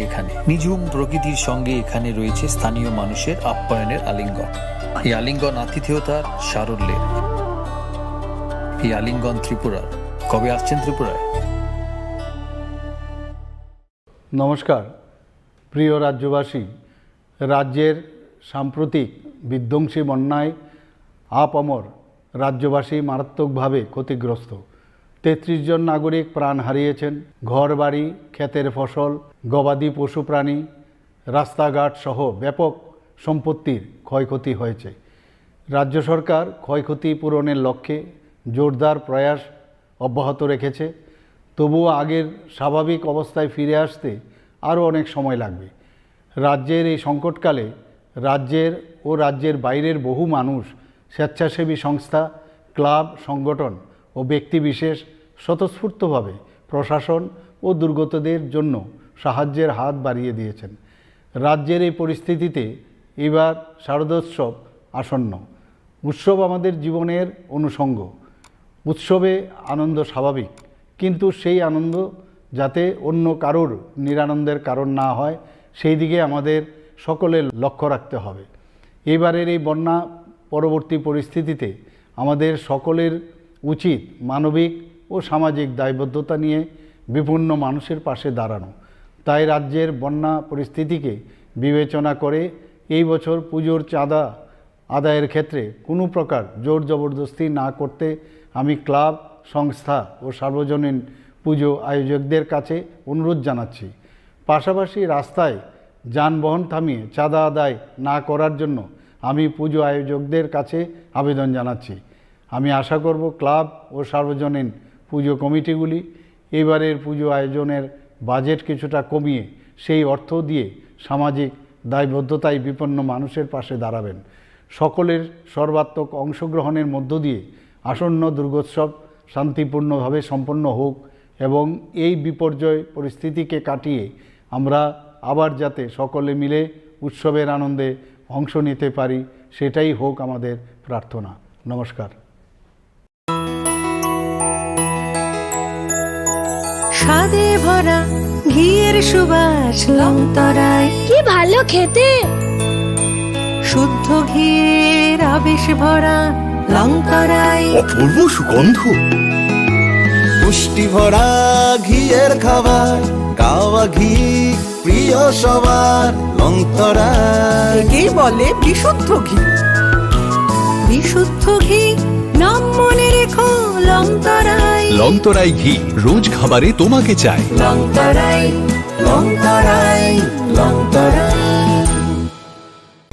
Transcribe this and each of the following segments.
এখানে নিঝুম প্রকৃতির সঙ্গে এখানে রয়েছে স্থানীয় মানুষের আপ্যায়নের আলিঙ্গন। এই আলিঙ্গন আতিথেয়তার সারল্যের, এই আলিঙ্গন ত্রিপুরার। কবে আসছেন ত্রিপুরায়? নমস্কার প্রিয় রাজ্যবাসী, রাজ্যের সাম্প্রতিক বিধ্বংসী বন্যায় আপামর রাজ্যবাসী মারাত্মকভাবে ক্ষতিগ্রস্ত। ৩৩ জন নাগরিক প্রাণ হারিয়েছেন। ঘরবাড়ি, ক্ষেতের ফসল, গবাদি পশু প্রাণী, রাস্তাঘাট সহ ব্যাপক সম্পত্তির ক্ষয়ক্ষতি হয়েছে। রাজ্য সরকার ক্ষয়ক্ষতি পূরণের লক্ষ্যে জোরদার প্রয়াস অব্যাহত রেখেছে। তবুও আগের স্বাভাবিক অবস্থায় ফিরে আসতে আরও অনেক সময় লাগবে। রাজ্যের এই সংকটকালে রাজ্যের ও রাজ্যের বাইরের বহু মানুষ, স্বেচ্ছাসেবী সংস্থা, ক্লাব, সংগঠন ও ব্যক্তিবিশেষ স্বতঃস্ফূর্তভাবে প্রশাসন ও দুর্গতদের জন্য সাহায্যের হাত বাড়িয়ে দিয়েছেন। রাজ্যের এই পরিস্থিতিতে এবার শারদোৎসব আসন্ন। উৎসব আমাদের জীবনের অনুষঙ্গ। উৎসবে আনন্দ স্বাভাবিক, কিন্তু সেই আনন্দ যাতে অন্য কারোর নিরানন্দের কারণ না হয় সেই দিকে আমাদের সকলের লক্ষ্য রাখতে হবে। এবারের এই বন্যা পরবর্তী পরিস্থিতিতে আমাদের সকলের উচিত মানবিক ও সামাজিক দায়বদ্ধতা নিয়ে বিভিন্ন মানুষের পাশে দাঁড়ানো। তাই রাজ্যের বন্যা পরিস্থিতিকে বিবেচনা করে এই বছর পুজোর চাঁদা আদায়ের ক্ষেত্রে কোনো প্রকার জোর জবরদস্তি না করতে আমি ক্লাব, সংস্থা ও সার্বজনীন পুজো আয়োজকদের কাছে অনুরোধ জানাচ্ছি। পাশাপাশি রাস্তায় যানবাহন থামিয়ে চাঁদা আদায় না করার জন্য আমি পুজো আয়োজকদের কাছে আবেদন জানাচ্ছি। আমি আশা করব ক্লাব ও সার্বজনীন পুজো কমিটিগুলি এবারের পুজো আয়োজনের বাজেট কিছুটা কমিয়ে সেই অর্থ দিয়ে সামাজিক দায়বদ্ধতায় বিপন্ন মানুষের পাশে দাঁড়াবেন। সকলের সর্বাত্মক অংশগ্রহণের মধ্য দিয়ে আসন্ন দুর্গোৎসব শান্তিপূর্ণভাবে সম্পন্ন হোক এবং এই বিপর্যয় পরিস্থিতিকে কাটিয়ে আমরা আবার যাতে সকলে মিলে উৎসবের আনন্দে অংশ নিতে পারি, সেটাই হোক আমাদের প্রার্থনা। নমস্কার। স্বাদে ভরা ঘিয়ের সুবাস লংতরায়, কি ভালো খেতে। শুদ্ধ ঘিয়ের আবেশ ভরা লংতরায়, অপূর্ব সুগন্ধ, পুষ্টি ভরা ঘিয়ের খাবার, গাওয়া ঘি প্রিয় সবার লংতরায়। একেই বলে বিশুদ্ধ ঘি। বিশুদ্ধ ঘি নাম মনে রেখো লংতরায়। লংতরাই ঘি রোজ খাবারে তোমাকে চাই। লংতরায়, লংতরায়, লংতরায়।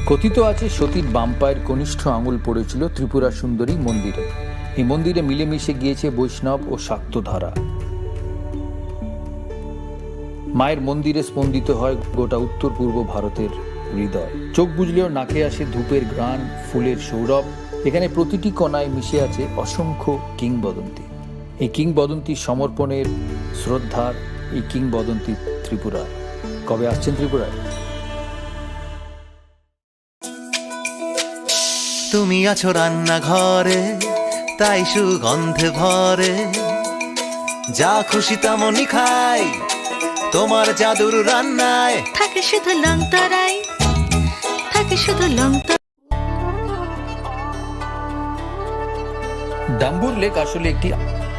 কথিত আছে সতীর বাম পায়ের কনিষ্ঠ আঙুল পড়েছিল ত্রিপুরা সুন্দরী মন্দিরে। এই মন্দিরে মিলেমিশে গিয়েছে বৈষ্ণব ও শাক্ত ধারা। মায়ের মন্দিরে স্পন্দিত হয় গোটা উত্তর পূর্ব ভারতের হৃদয়। চোখ বুঝলেও নাকে আসে ধূপের ঘ্রাণ, ফুলের সৌরভ। এখানে প্রতিটি কোণায় মিশে আছে অসংখ্য কিংবদন্তি। এই কিংবদন্তি সমর্পণের, শ্রদ্ধার, এই কিংবদন্তি ত্রিপুরা। কবে আসছেন ত্রিপুরায়? তুমি আছো রান্নাঘরে, তাই সুগন্ধে ভরে, যা খুশি তেমনই খাই তোমার জাদুর রান্নায়। থাকে শুধু লংতরায়, থাকে শুধু লংতরায়। ডাম্বুর লেক আসলে একটি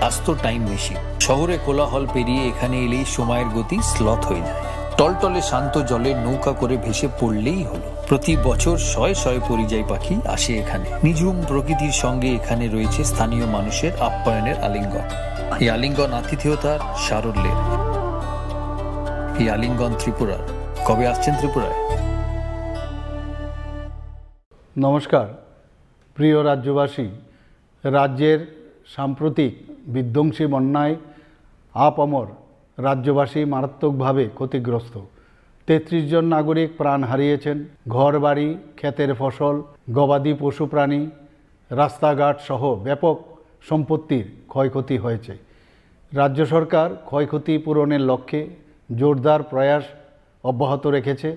আস্ত টাইম মেশিন। শহরে কোলাহল পেরিয়ে এখানে এলেই সময়ের গতি স্লথ হয়ে যায়। টলটলে শান্ত জলে নৌকা করে ভেসে পড়লেই হলো। প্রতি বছর শয়ে শয়ে পরিযায়ী পাখি আসে এখানে। নিঝুম প্রকৃতির সঙ্গে এখানে রয়েছে স্থানীয় মানুষের আপ্যায়নের আলিঙ্গন। এই আলিঙ্গন আতিথেয়তার সারল্যের, এই আলিঙ্গন ত্রিপুরার। কবে আসছেন ত্রিপুরায়? নমস্কার প্রিয় রাজ্যবাসী, রাজ্যের সাম্প্রতিক বিধ্বংসী বন্যায় আপামর রাজ্যবাসী মারাত্মকভাবে ক্ষতিগ্রস্ত। ৩৩ জন নাগরিক প্রাণ হারিয়েছেন। ঘরবাড়ি, ক্ষেতের ফসল, গবাদি পশু প্রাণী, রাস্তাঘাট সহ ব্যাপক সম্পত্তির ক্ষয়ক্ষতি হয়েছে। রাজ্য সরকার ক্ষয়ক্ষতি পূরণের লক্ষ্যে জোরদার প্রয়াস অব্যাহত রেখেছে।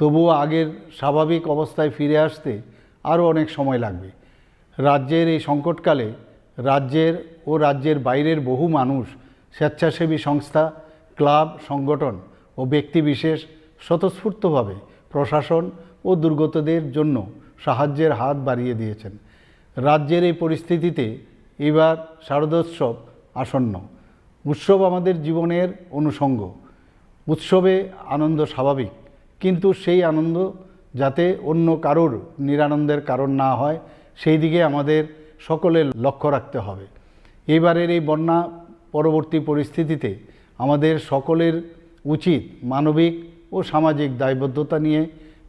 তবুও আগের স্বাভাবিক অবস্থায় ফিরে আসতে আরও অনেক সময় লাগবে। রাজ্যের এই সংকটকালে রাজ্যের ও রাজ্যের বাইরের বহু মানুষ, স্বেচ্ছাসেবী সংস্থা, ক্লাব, সংগঠন ও ও ব্যক্তিবিশেষ স্বতঃস্ফূর্তভাবে প্রশাসন ও দুর্গতদের জন্য সাহায্যের হাত বাড়িয়ে দিয়েছেন। রাজ্যের এই পরিস্থিতিতে এবার শারদোৎসব আসন্ন। উৎসব আমাদের জীবনের অনুষঙ্গ। উৎসবে আনন্দ স্বাভাবিক, কিন্তু সেই আনন্দ যাতে অন্য কারোর নিরানন্দের কারণ না হয় সেই দিকে আমাদের সকলের লক্ষ্য রাখতে হবে। এবারের এই বন্যা পরবর্তী পরিস্থিতিতে আমাদের সকলের উচিত মানবিক ও সামাজিক দায়বদ্ধতা নিয়ে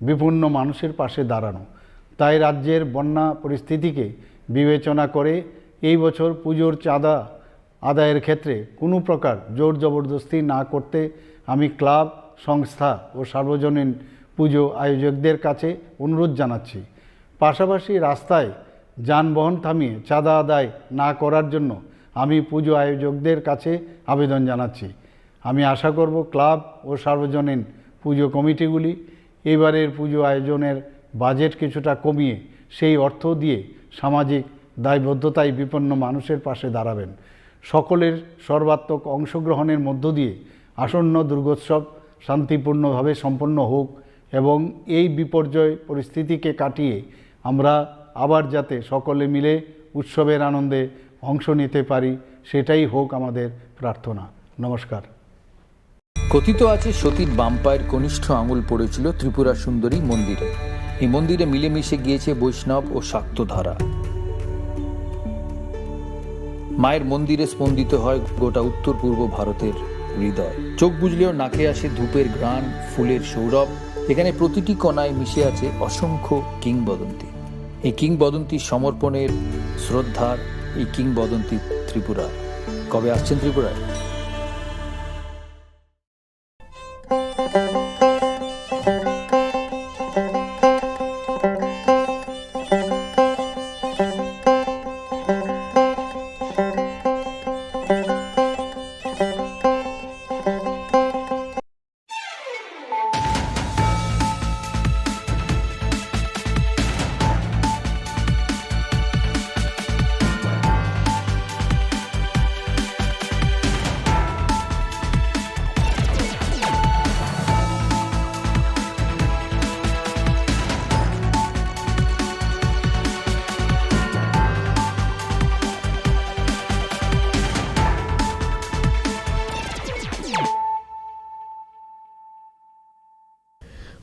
বিপন্ন মানুষের পাশে দাঁড়ানো। তাই রাজ্যের বন্যা পরিস্থিতিকে বিবেচনা করে এই বছর পুজোর চাঁদা আদায়ের ক্ষেত্রে কোনো প্রকার জোর জবরদস্তি না করতে আমি ক্লাব, সংস্থা ও সার্বজনীন পুজো আয়োজকদের কাছে অনুরোধ জানাচ্ছি। পাশাপাশি রাস্তায় যানবাহন থামিয়ে চাঁদা আদায় না করার জন্য আমি পুজো আয়োজকদের কাছে আবেদন জানাচ্ছি। আমি আশা করব ক্লাব ও সার্বজনীন পুজো কমিটিগুলি এবারের পুজো আয়োজনের বাজেট কিছুটা কমিয়ে সেই অর্থ দিয়ে সামাজিক দায়বদ্ধতায় বিপন্ন মানুষের পাশে দাঁড়াবেন। সকলের সর্বাত্মক অংশগ্রহণের মধ্য দিয়ে আসন্ন দুর্গোৎসব শান্তিপূর্ণভাবে সম্পন্ন হোক এবং এই বিপর্যয় পরিস্থিতিকে কাটিয়ে আমরা আবার যাতে সকলে মিলে উৎসবের আনন্দে অংশ নিতে পারি সেটাই হোক আমাদের প্রার্থনা। নমস্কার। কথিত আছে সতীর বাম পায়ের কনিষ্ঠ আঙুল পড়েছিল ত্রিপুরা সুন্দরী মন্দিরে। এই মন্দিরে মিলেমিশে গিয়েছে বৈষ্ণব ও শাক্ত ধারা। মায়ের মন্দিরে স্পন্দিত হয় গোটা উত্তর পূর্ব ভারতের হৃদয়। চোখ বুঝলেও নাকে আসে ধূপের ঘ্রাণ, ফুলের সৌরভ। এখানে প্রতিটি কণায় মিশে আছে অসংখ্য কিংবদন্তি। এই কিংবদন্তি সমর্পণের, শ্রদ্ধার, এই কিংবদন্তি ত্রিপুরা। কবে আসছেন ত্রিপুরায়?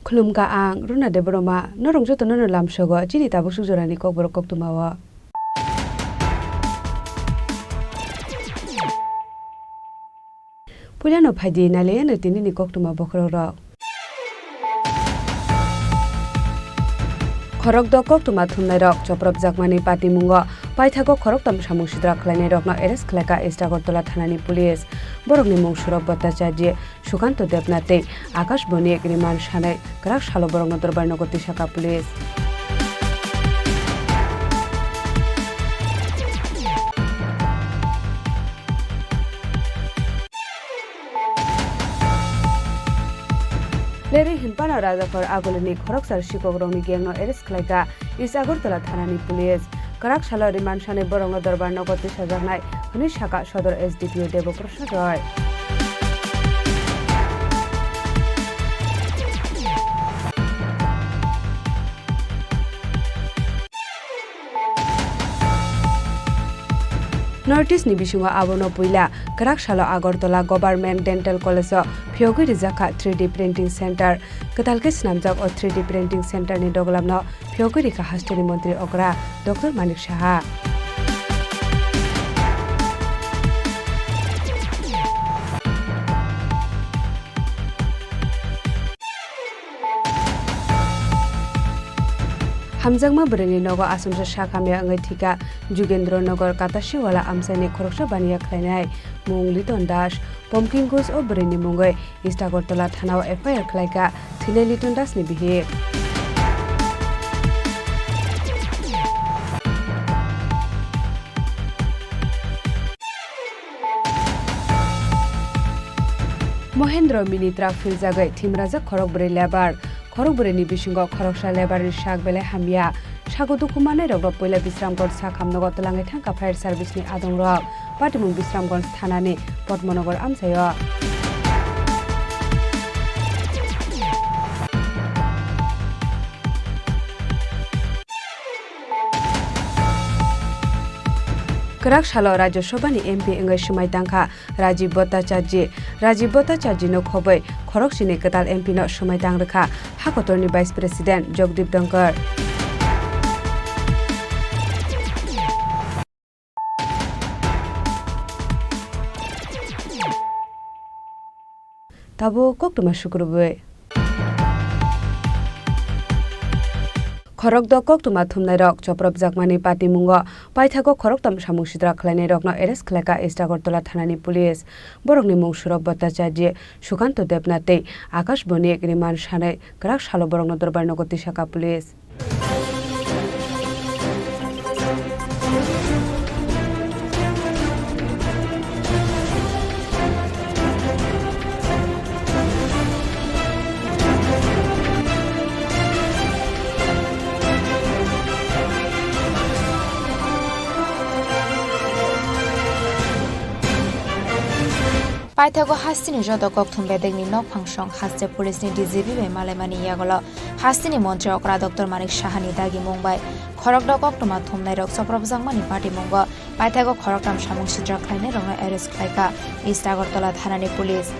खुलुमगा आं रुना देबरमा नरं जतो नर लामसगो जिनि ताबो सुजरानि ककबर कक्तुमावा पुलानो फाइदि नाले न तिनि कक्तुमा बखररा खरक द कक्तुमा थुमनाय रक चप्रब जाकमानि पाति मुंग पाइथाको खरक तम सामुं सिद्रा खलायनाय रकना एरेस्ट खलायका एस्टागरतला थानानि पुलिस बरकनि मुं सुरब भट्टाचार्य सुकान्त देबनाथे आकाश बनि रिमान सानाय ग्राक सालो बरंग दरबार नगति शाखा पुलिस लेरे हिंपाना राजाफर आगोलनि खरकसार शिकग्रंनि गेंनो एरेस्ट खलायका इस आगरतला थानानि पुलिस कराक सालो रिमान सानाय बरंग दरबार नगति साजानाय हनि शाखा सदर SDPO Debprasad Roy north east निबिशुंगा आबोनो पुइला कराक सालो आगरतला गवर्नमेंट डेंटल कॉलेज फियोगुरी जाखा 3D प्रिंटिंग सेंटर कतालके स्नामजाक और 3D प्रिंटिंग सेंटर नि डगलामनो फियोगुरी का हस्टेली मंत्री अग्रा डॉक्टर मानिक साहा हामजांमा बरेनि नगर आसमसा शाखामे अंगै थिका जुगेन्द्र नगर काताशिवाला आमसाइनि खरकसा बानिया खलायनाय मुं लिटन दास पम्किन घोष और बरेनि मुंगै इस्टागरतला थानाव एफआईआर खलायका थिले लिटन दासनि बिहे महेन्द्र मिनित्रा फिलजागै थिमराजा खरकबरे लेबार खरकबरेनि बिसिंग खरकसा लेबारनि शाक बेले हामिया सागुदुकुमानै रग पहिला विश्रामगढ़ साखामनगर तलाङै थांका फायर सार्भिसनि आदं रग पाटिमुं विश्रामगढ़ थानानि Padmanagar आमसाय Kerak Shalo Rajya Sabhani MP Engai Shumai Tangkha Rajiv Bhattacharya no khobai khorok sini ketal MP no Shumai Tangrekha Hakotorni Vice President Jagdeep Dhankar Tabo koktuma shukrubwe Khorok do koktuma thumnai rok choprop jakmani pati mungo paithago khorok tam samung sidra khlainai rok no arrest khlaka East Agartala thanani police borokni mung Saurabh Bhattacharya Sukhanto Debnath Akash Bonik Riman Sanai Kerak Shalo borok no Darbar Nogoti Shaka police Paithago hastini joto kokthum bedegni nok phangsong haste police ni DGP be malaimani yagolo hastini montre okra Dr. Manik Sahani dagi mumbai khorok do koktuma thumnai rok Choprop Jakmani party mungo paithago khoroktam samung sidra khlainai rok arrest khlaika East Agartala thanani police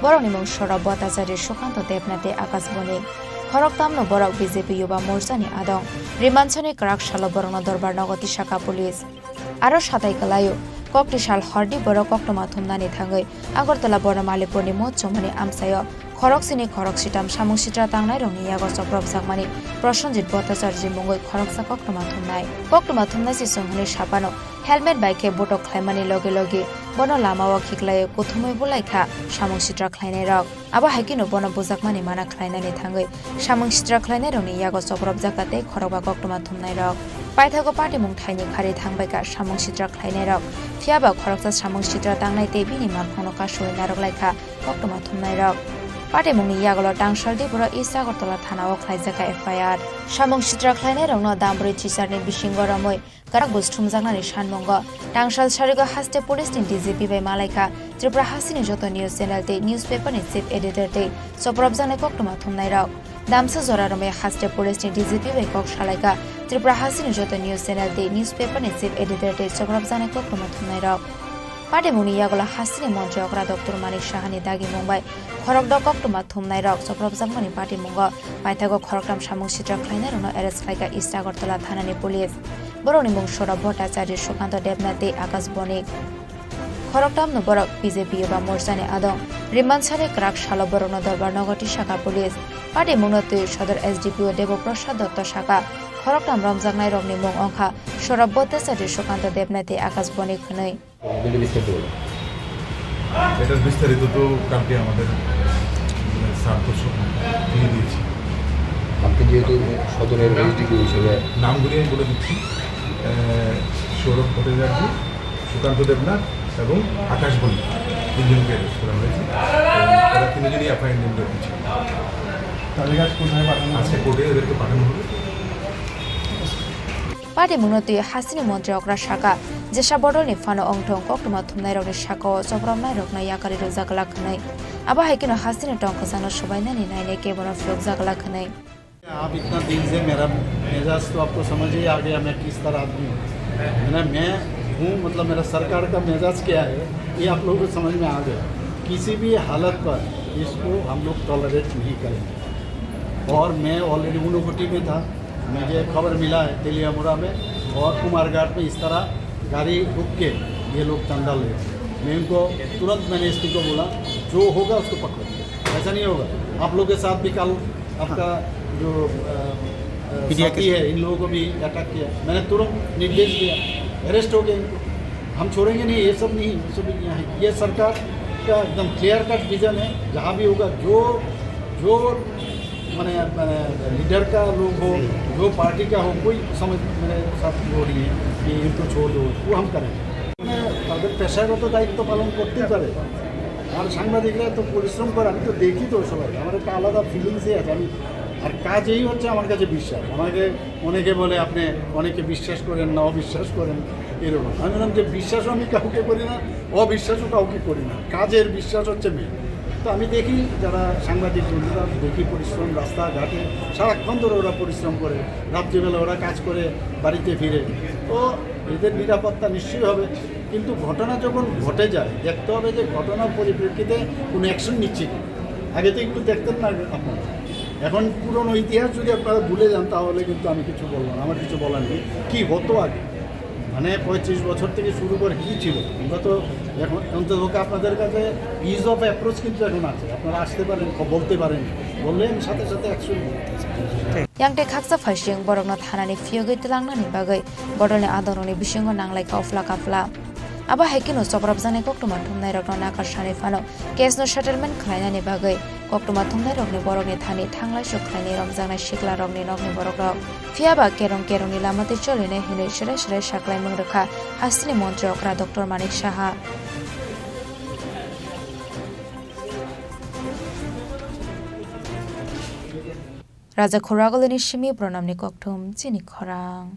borokni mung Saurabh Bhattacharya Sukhanto Debnath Akash Bonik khoroktam no borok BJP Yuba Morcha ni adong Rimanchani Kerak Shalo borok no Darbar Nogoti Shaka police aro satai kalayo Kokti shal hardi borok koktuma thumnani thangai Agartala bora Malipurni mot chomani amsayo khorok sini khorok sitam samung sitra tangnai rongni yago Choprop Jakmani Prosenjit Bhattacharya mungoi khorok sa koktuma thumnai si songhani sapano helmet bike botok khlaimani loge loge bono lamao khiklai kothumoi bulaikha samung sitra khlainai rok aba haikino bono Jakmani mana khlainani thangai samung sitra khlainai rongni yago Choprop Jakate khorokba koktuma thumnai rok Paithago party mung thaini khari thangbaika samung sitra khlainai rok phiaba khoroksa samung sitra tangnai te bini markhono ka soi narok laikha koktuma thumnai rok Party mungni yagolo tangsaldi boro East Agartala thanao khlaijaka FIR samung sitra khlainai rokno dambri chisarni bisingo ramoi Kerak Busthum Jaknani sanmongo tangsal sarigo haste police ni DGP bai malaika Tripura hasini joto news channel te newspaper ni chief editor te Choprop Jaknai koktuma thumnai rok Damsa Zora Rome haste police ni DGP bai kok shalaika Tripura hasini joto news channel te newspaper ni chief editor te Choprop Jaknai koktuma thumnai rok Party mungni yagolo hasini montre okra Dr. Manik Sahani dagi mumbai khorok do koktuma thumnai rok Choprop Jakmani party mungo paithago khoroktam samung sitra khlainai rokno arrest khlaika East Agartala thanani police borokni mung Saurabh Bhattacharya Sukhanto Debnath Akash Bonik khoroktam no borok BJP Yuba Morcha ni adong Rimanchani Kerak Shalo borok no Darbar Nogoti Shaka police party mungno tui Sodor SDPO Debaprasad Dotto Shaka khoroktam ramjaknai rokni mung ongkha Saurabh Bhattacharya Sukhanto Debnath Akash Bonik khnai এটা বিস্তারিত তো কালকে আমাদের sir দর্শক দিয়ে দিয়েছি আপনি যেহেতু সদরের এসডিপি হিসেবে নামগুলি আমি বলে দিচ্ছি সৌরভ ভট্টাচার্য সুকান্ত দেবনাথ এবং আকাশ বণিক তিনজনকে অ্যারেস্ট করা হয়েছে তারা তিনজনই এফআইআর নিয়ে দিচ্ছি তাদের কাজ কোথায় পাঠানো আজকে কোর্টে এদেরকে পাঠানো হবে Party mungno tui hasini montre okra Shaka Jesha bodol ni fano ongthong koktuma thumnai rokni Shaka Choprop nai rokna yakari rojagala khnai aba haikino hasini tongko jano sobaina ni naine ke bono flog jagala khnai आप इतना दिन से मेरा मेजाज तो आपको समझ ही आ गया मैं किस तरह आदमी हूँ मैं हूँ मतलब मेरा सरकार का मेजाज क्या है ये आप लोगों को समझ में आ गया किसी भी हालत पर इसको हम लोग टॉलरेट नहीं करेंगे और मैं ऑलरेडी ऊनकोटी में था मुझे खबर मिला है तेलियामुरा में और कुमारघाट में इस तरह गाड़ी रुक के ये लोग चंदा ले मैं उनको तुरंत मैंने एसपी को बोला जो होगा उसको पकड़ो ऐसा नहीं होगा आप लोग के साथ भी कल आपका जो साथी है इन लोगों को भी अटैक किया मैंने तुरंत निर्देश दिया अरेस्ट हो गया इनको हम छोड़ेंगे नहीं ये सब नहीं ये सब यहाँ है ये सरकार का एकदम क्लियर कट विजन है जहाँ भी होगा जो मैंने लीडर का लोग हो जो पार्टी का हो कोई समझ मेरे साथ हो रही है कि इनको छोड़ दो वो हम करेंगे তাদের পেশাগত দায়িত্ব পালন করতেই পারে আর সাংবাদিকরা তো পরিশ্রম করে আমি তো দেখি তো সবাই আমার একটা আলাদা ফিলিংসই আছে আমি আর কাজেই হচ্ছে আমার কাছে বিশ্বাস আমাকে অনেকে বলে আপনি অনেকে বিশ্বাস করেন না অবিশ্বাস করেন এরকম আমি বললাম যে বিশ্বাসও আমি কাউকে করি না অবিশ্বাসও কাউকে করি না কাজের বিশ্বাস হচ্ছে মেয়ে তো আমি দেখি যারা সাংবাদিক বন্ধুরা দেখি পরিশ্রম রাস্তাঘাটে সারাক্ষণ ধরে ওরা পরিশ্রম করে, রাত্রিবেলা ওরা কাজ করে বাড়িতে ফিরে। তো এদের নিরাপত্তা নিশ্চয়ই হবে, কিন্তু ঘটনা যখন ঘটে যায় দেখতে হবে যে ঘটনার পরিপ্রেক্ষিতে কোনো অ্যাকশন নিচ্ছে কি। আগে তো একটু দেখতেন না আপনারা, এখন পুরনো ইতিহাস যদি আপনারা ভুলে যান তাহলে কিন্তু আমি কিছু বলবো না, আমার কিছু বলার নেই। কী হতো আগে, মানে 35 বছর থেকে শুরু করে কী ছিল, আমরা তো এখন অন্তত আপনাদের কাছে ইজ অফ অ্যাপ্রোচ কিন্তু এখন আছে, আপনারা আসতে পারেন, বলতে পারেন, বললে আমি সাথে সাথে অ্যাকশন নিই। Yang te khaksa phasing borokno thanani phiyogei tilangnani bagai bodolni adoroni bisingo nanglai kafla kafla aba haikino sobrab jane koktuma thumnai rokno nakar shani phano case no settlement khlainani bagai koktuma thumnai rokni borokni thani thanglai sukhlaini romjangnai sikla rokni nokni borok rok phiaba kerongni lamate choline hine shere saklai mungrekha hastini mantri okra Dr. Manik Saha Raja Khoragolini Shimi Pronamni Koktum Chini Khorang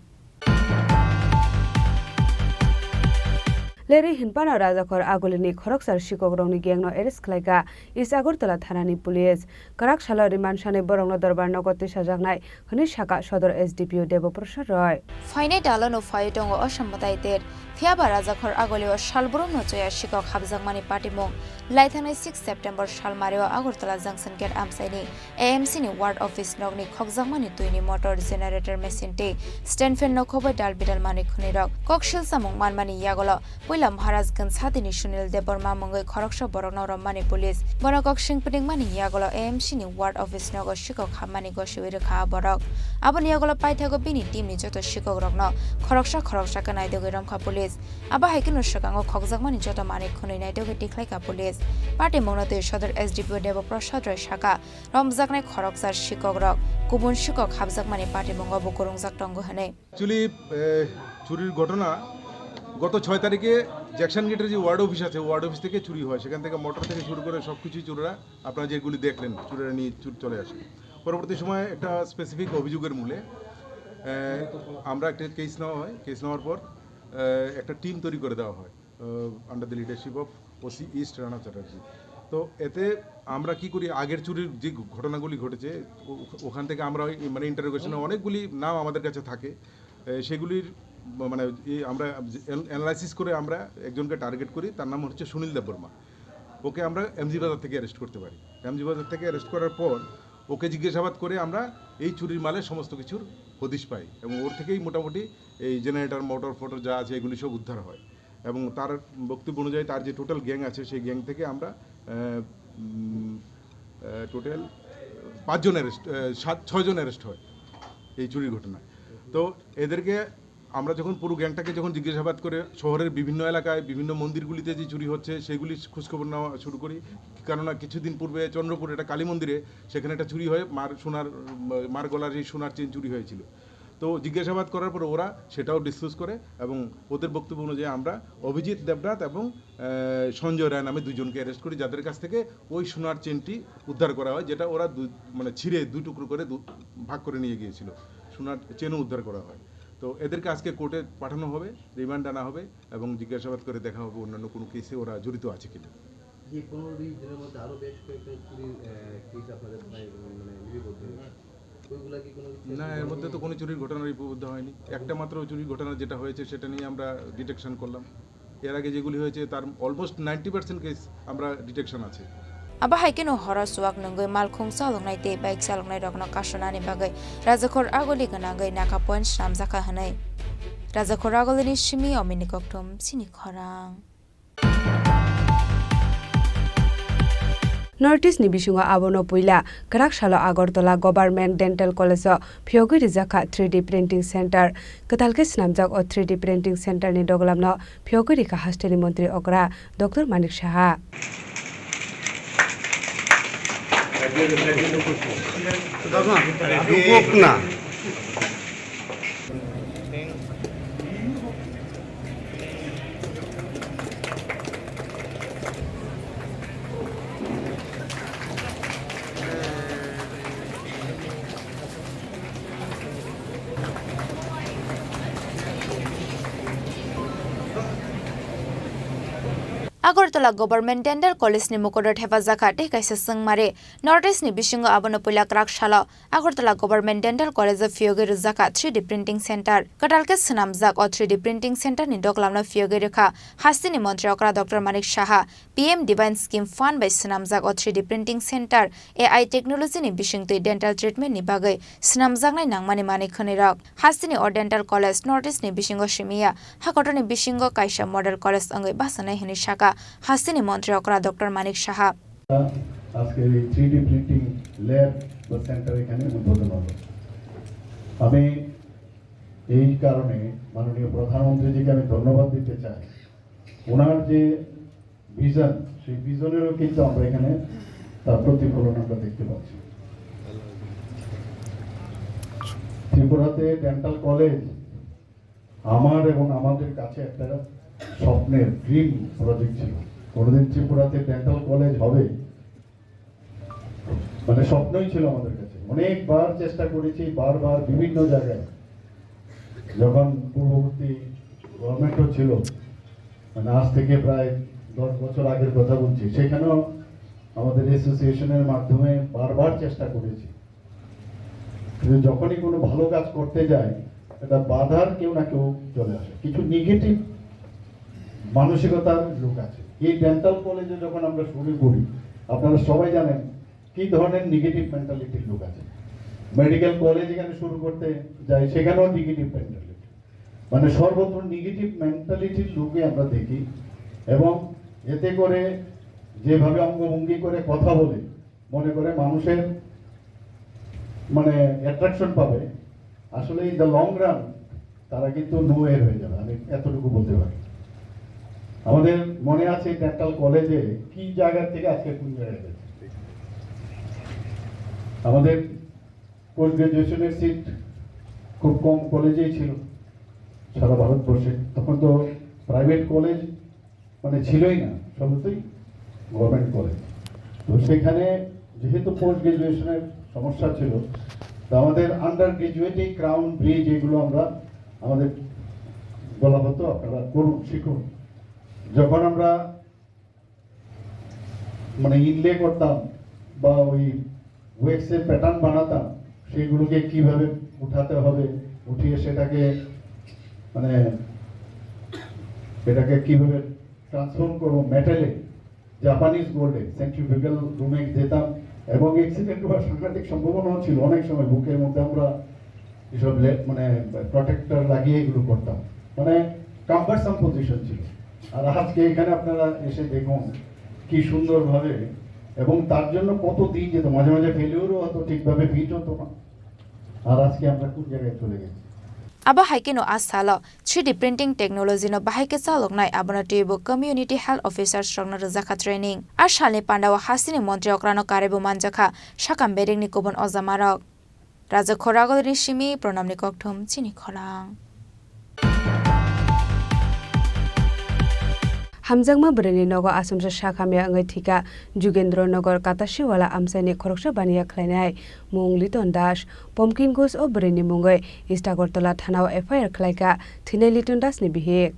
Leri Hinpana Rajakor Agolini Khoroksar Shikogrongni Gengno Eres Klaika is Agortala Thanani Police Karakshalo Rimanshane Borongno Darbar Nogoti Sajagnai Honi Shaka Shodor SDPO Debo Prasad Roy Faine Dalano Fayetongo Oshamotaited Fiaba Rajakhor Agolio Shalburu Nochoya Shikok Habjagmani Patimong Laithane 6 September Shalmario Agortala Junction Gate Amsaini AMC ni Ward Office Nogni Khokjagmani Tuini Motor Generator Machine Te Stanfen Nokhobai Dalbidal Mani Khunirok Kokshil Samong Manmani Yagolo Maharajganj Satini Sunil Deborma Mongoi Khoroksha Borokno Rommani Police Bonokok Singpring Mani Yagolo AMC ni Ward Office Nogo Shikok Hamani Goshiwir Kha Borok Abon Yagolo Paithago Bini Team ni Joto Shikok Rokno Khoroksha Kanai Dogi Romkha Police Aba Haikino Shakango Khokjagmani Joto Mani Khunoi Nai Dogi Tiklaika Police Party Mongnote Shodor SDPO Debo Prasad Roy Shaka Romjaknai Khoroksha Shikok Rok Kubun Shikok Habjagmani Party Mongo Bokorungjak Tongo Hane actually চুরির ঘটনা গত 6 তারিখে Jackson গেটের যে word office আছে word office থেকে চুরি হয়, সেখান থেকে মোটর থেকে শুরু করে সব কিছুই চোরেরা আপনারা যেগুলি দেখলেন চোরেরা নিয়ে চলে আসে। পরবর্তী সময়ে একটা স্পেসিফিক অভিযোগের মূলে আমরা একটা কেস নেওয়া হয়, কেস নেওয়ার পর একটা টিম তৈরি করে দেওয়া হয় under the leadership of OC east Rana Chatterjee. তো এতে আমরা কি করি, আগের চুরির যে ঘটনাগুলি ঘটেছে ওখান থেকে আমরা মানে ইন্টারোগেশনে অনেকগুলি নাম আমাদের কাছে থাকে, সেগুলির মানে আমরা অ্যানালাইসিস করে আমরা একজনকে টার্গেট করি, তার নাম হচ্ছে সুনীল দেববর্মা। ওকে আমরা এমজি বাজার থেকে অ্যারেস্ট করতে পারি। এমজি বাজার থেকে অ্যারেস্ট করার পর ওকে জিজ্ঞাসাবাদ করে আমরা এই চুরির মালের সমস্ত কিছুর হদিশ পাই এবং ওর থেকেই মোটামুটি এই জেনারেটর মোটর ফোটর যা আছে এগুলি সব উদ্ধার হয় এবং তার বক্তব্য অনুযায়ী তার যে টোটাল গ্যাং আছে সেই গ্যাং থেকে আমরা টোটাল 5 জন অ্যারেস্ট 6 জন অ্যারেস্ট হয় এই চুরির ঘটনায়। তো এদেরকে আমরা যখন পুরো গ্যাংটাকে যখন জিজ্ঞাসাবাদ করে শহরের বিভিন্ন এলাকায় বিভিন্ন মন্দিরগুলিতে যে চুরি হচ্ছে সেগুলি খোঁজখবর নেওয়া শুরু করি, কেননা কিছুদিন পূর্বে চন্দ্রপুর একটা কালী মন্দিরে সেখানে একটা চুরি হয়ে মার গলার এই সোনার চেন চুরি হয়েছিল। তো জিজ্ঞাসাবাদ করার পর ওরা সেটাও ডিসক্লোজ করে এবং ওদের বক্তব্য অনুযায়ী আমরা অভিজিৎ দেবনাথ এবং সঞ্জয় রায় নামে 2 জনকে অ্যারেস্ট করি, যাদের কাছ থেকে ওই সোনার চেনটি উদ্ধার করা হয়, যেটা ওরা মানে ছিঁড়ে 2 টুকরো করে ভাগ করে নিয়ে গিয়েছিল। সোনার চেনও উদ্ধার করা হয়। তো এদেরকে আজকে কোর্টে পাঠানো হবে, রিমান্ড আনা হবে এবং জিজ্ঞাসাবাদ করে দেখা হবে অন্যান্য কোনো কেসে ওরা জড়িত আছে কিনা। না, এর মধ্যে তো কোনো চুরির ঘটনা লিপিবদ্ধ হয়নি। একটা মাত্র চুরির ঘটনা যেটা হয়েছে সেটা নিয়ে আমরা ডিটেকশন করলাম। এর আগে যেগুলি হয়েছে তার অলমোস্ট 90% কেস আমরা ডিটেকশন আছে। Aba haikino hora suak nungoi malkhung salongnai te bike salongnai rokno kasonani bagai Rajakhor Agoli ganagai naka point samjaka hanai Rajakhor Agolini Shimi Omini Koktum Chini Khorang Notice ni bisunga abono puila Karakshalo Agortola Government Dental College Phyogi Rijaka 3D Printing Center Katalke Snamjak o 3D Printing Center ni doglamno Phyogi Rika Hasteni Mantri Okra Dr. Manik Saha না Agartala government dental college ni mukodot hefazakat te kaisa sangmare northeast ni bisingo abono pulak rakshala Agartala government dental college of ফিয়োগে রুজাকা 3D printing centre কাটালকে সুনামজাক ও 3D printing centre ni doklamna ফিয়োগে রেখা হাসিনি মন্ত্রী অকরা doctor Manik Saha PM divine scheme fund by সুনামজাক ও 3D printing centre AI technology ni bisingtui dental treatment ni bagai সুনামজাকনাই নাংমানি মানি খনিরক হাসিনি ও dental college northeast ni bisingo shimiya hakotoni bisingo kaisa model college অঙ্গই বাসানাই হিনি শাখা হাসিনি মন্ত্রী অকরা ডক্টর মানিক সাহা আজকে এই 3D প্রিন্টিং ল্যাব বা সেন্টার এখানে উদ্বোধন হলো। আমি এই কারণে মাননীয় প্রধানমন্ত্রীজিকে আমি ধন্যবাদ দিতে চাই। ওনার যে ভিশন, সেই ভিশনেরও কিন্তু আমরা এখানে তার প্রতিফলন আমরা দেখতে পাচ্ছি। ত্রিপুরাতে ডেন্টাল কলেজ আমার এবং আমাদের কাছে একটা স্বপ্নের ড্রিম প্রজেক্ট ছিল। কোনোদিন ত্রিপুরাতে ডেন্টাল কলেজ হবে মানে স্বপ্নই ছিল আমাদের কাছে। অনেকবার চেষ্টা করেছি, বারবার বিভিন্ন জায়গায়, যখন পূর্ববর্তী গভর্নমেন্টও ছিল, মানে আজ থেকে প্রায় 10 বছর আগের কথা বলছি, সেখানেও আমাদের অ্যাসোসিয়েশনের মাধ্যমে বারবার চেষ্টা করেছি। কিন্তু যখনই কোনো ভালো কাজ করতে যায়, এটা বাধার কেউ না কেউ চলে আসে, কিছু নেগেটিভ মানসিকতার লোক আছে। এই ডেন্টাল কলেজে যখন আমরা শুরু করি, আপনারা সবাই জানেন কি ধরনের নেগেটিভ মেন্টালিটির লোক আছে। মেডিকেল কলেজ এখানে শুরু করতে যাই, সেখানেও নেগেটিভ মেন্টালিটি, মানে সর্বত্র নেগেটিভ মেন্টালিটির লোকে আমরা দেখি। এবং এতে করে যেভাবে অঙ্গভঙ্গি করে কথা বলে মনে করে মানুষের মানে অ্যাট্রাকশন পাবে, আসলে ইন দ্য লং রান তারা কিন্তু নো এর হয়ে যাবে, আমি এতটুকু বলতে পারি। আমাদের মনে আছে ডেন্টাল কলেজে কি জায়গা থেকে আজকে কোন জায়গায় গেছে। আমাদের পোস্ট গ্রাজুয়েশনের সিট খুব কম কলেজেই ছিল সারা ভারতবর্ষে। তখন তো প্রাইভেট কলেজ মানে ছিলই না, সবই গভর্নমেন্ট কলেজ। তো সেখানে যেহেতু পোস্ট গ্রাজুয়েশনের সমস্যা ছিল, তো আমাদের আন্ডার গ্রাজুয়েটে ক্রাউন ব্রিজ এগুলো আমরা আমাদের বলা হতো আপনারা করুন, শিখুন। যখন আমরা মানে ইনলে করতাম বা ওই ওয়েক্সের প্যাটার্ন বানাতাম, সেগুলোকে কিভাবে উঠাতে হবে, উঠিয়ে সেটাকে মানে এটাকে কিভাবে ট্রান্সফর্ম করবো মেটালে, জাপানিজ গোল্ডে সেন্ট্রিফিউগাল রুমে যেতাম। এবং অ্যাক্সিডেন্ট হওয়ার সাংঘাতিক সম্ভাবনাও ছিল। অনেক সময় বুকের মধ্যে আমরা এসব মানে প্রোটেক্টর লাগিয়ে এগুলো করতাম, মানে কাম্বারসাম পজিশন ছিল। আর আজকে এখানে আপনারা এসে দেখুন কি সুন্দরভাবে, এবং তার জন্য কত দিন যেত, মাঝে মাঝে ফেলিওরও হতো, ঠিকভাবে ফিট হতো না। আর আজকে আমরা কোন জায়গায় চলে গেছি। aba haikino asalo 3D printing technology no bahaike chaloknai abona tibo community health officer strongna rajaka training ar shale pandawa hasini montri okrano karebo manjakha shakam bereng ni kobon ojamarok raja khoragol rishimi pronamni kokthom chini khorang হামজাংমা বরেনি নগ আসামসা শাখামিয়া আঙ্গাই থিকা যুগেন্দ্রনগর কাতাশিওয়ালা আমসানি খরকসা বানিয়া খাইনাই মুং লিটন দাস পমকিন ঘোষ ও বরেনি মুঙ্গই ইস্টাগরতলা থানাও এফআইআর খাইকা থিনাই লিটন দাস নি বিহেক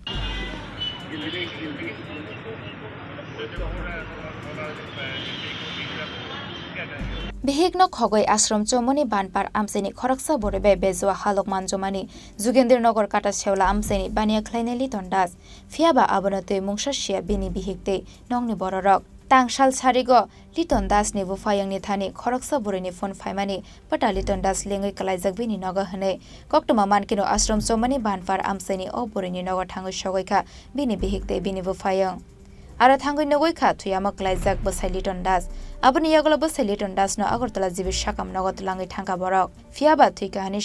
Behekno khogoi ashram chomoni banpar amseni khoroksa borebe bezwa halok manjomani Jugendranagar kata shewla amseni bania khlaineli tondas fiaba abonate mungsa shia bini bihekte nongni bororok tangshal sarigo liton das ni bufayangni thani khoroksa boreni phone phaimani pata liton das lengoi kalaijak bini noga hane koktoma mankino ashram chomoni banpar amseni o boreni noga thangoi sogoika bini bihekte bini bufayang Ara thangoi nogoi kha thuyama klaijak bosai liton das aboni yagolo bosai liton das no agortala jibi shakam nogot langai thangka borok fiaba thuika hani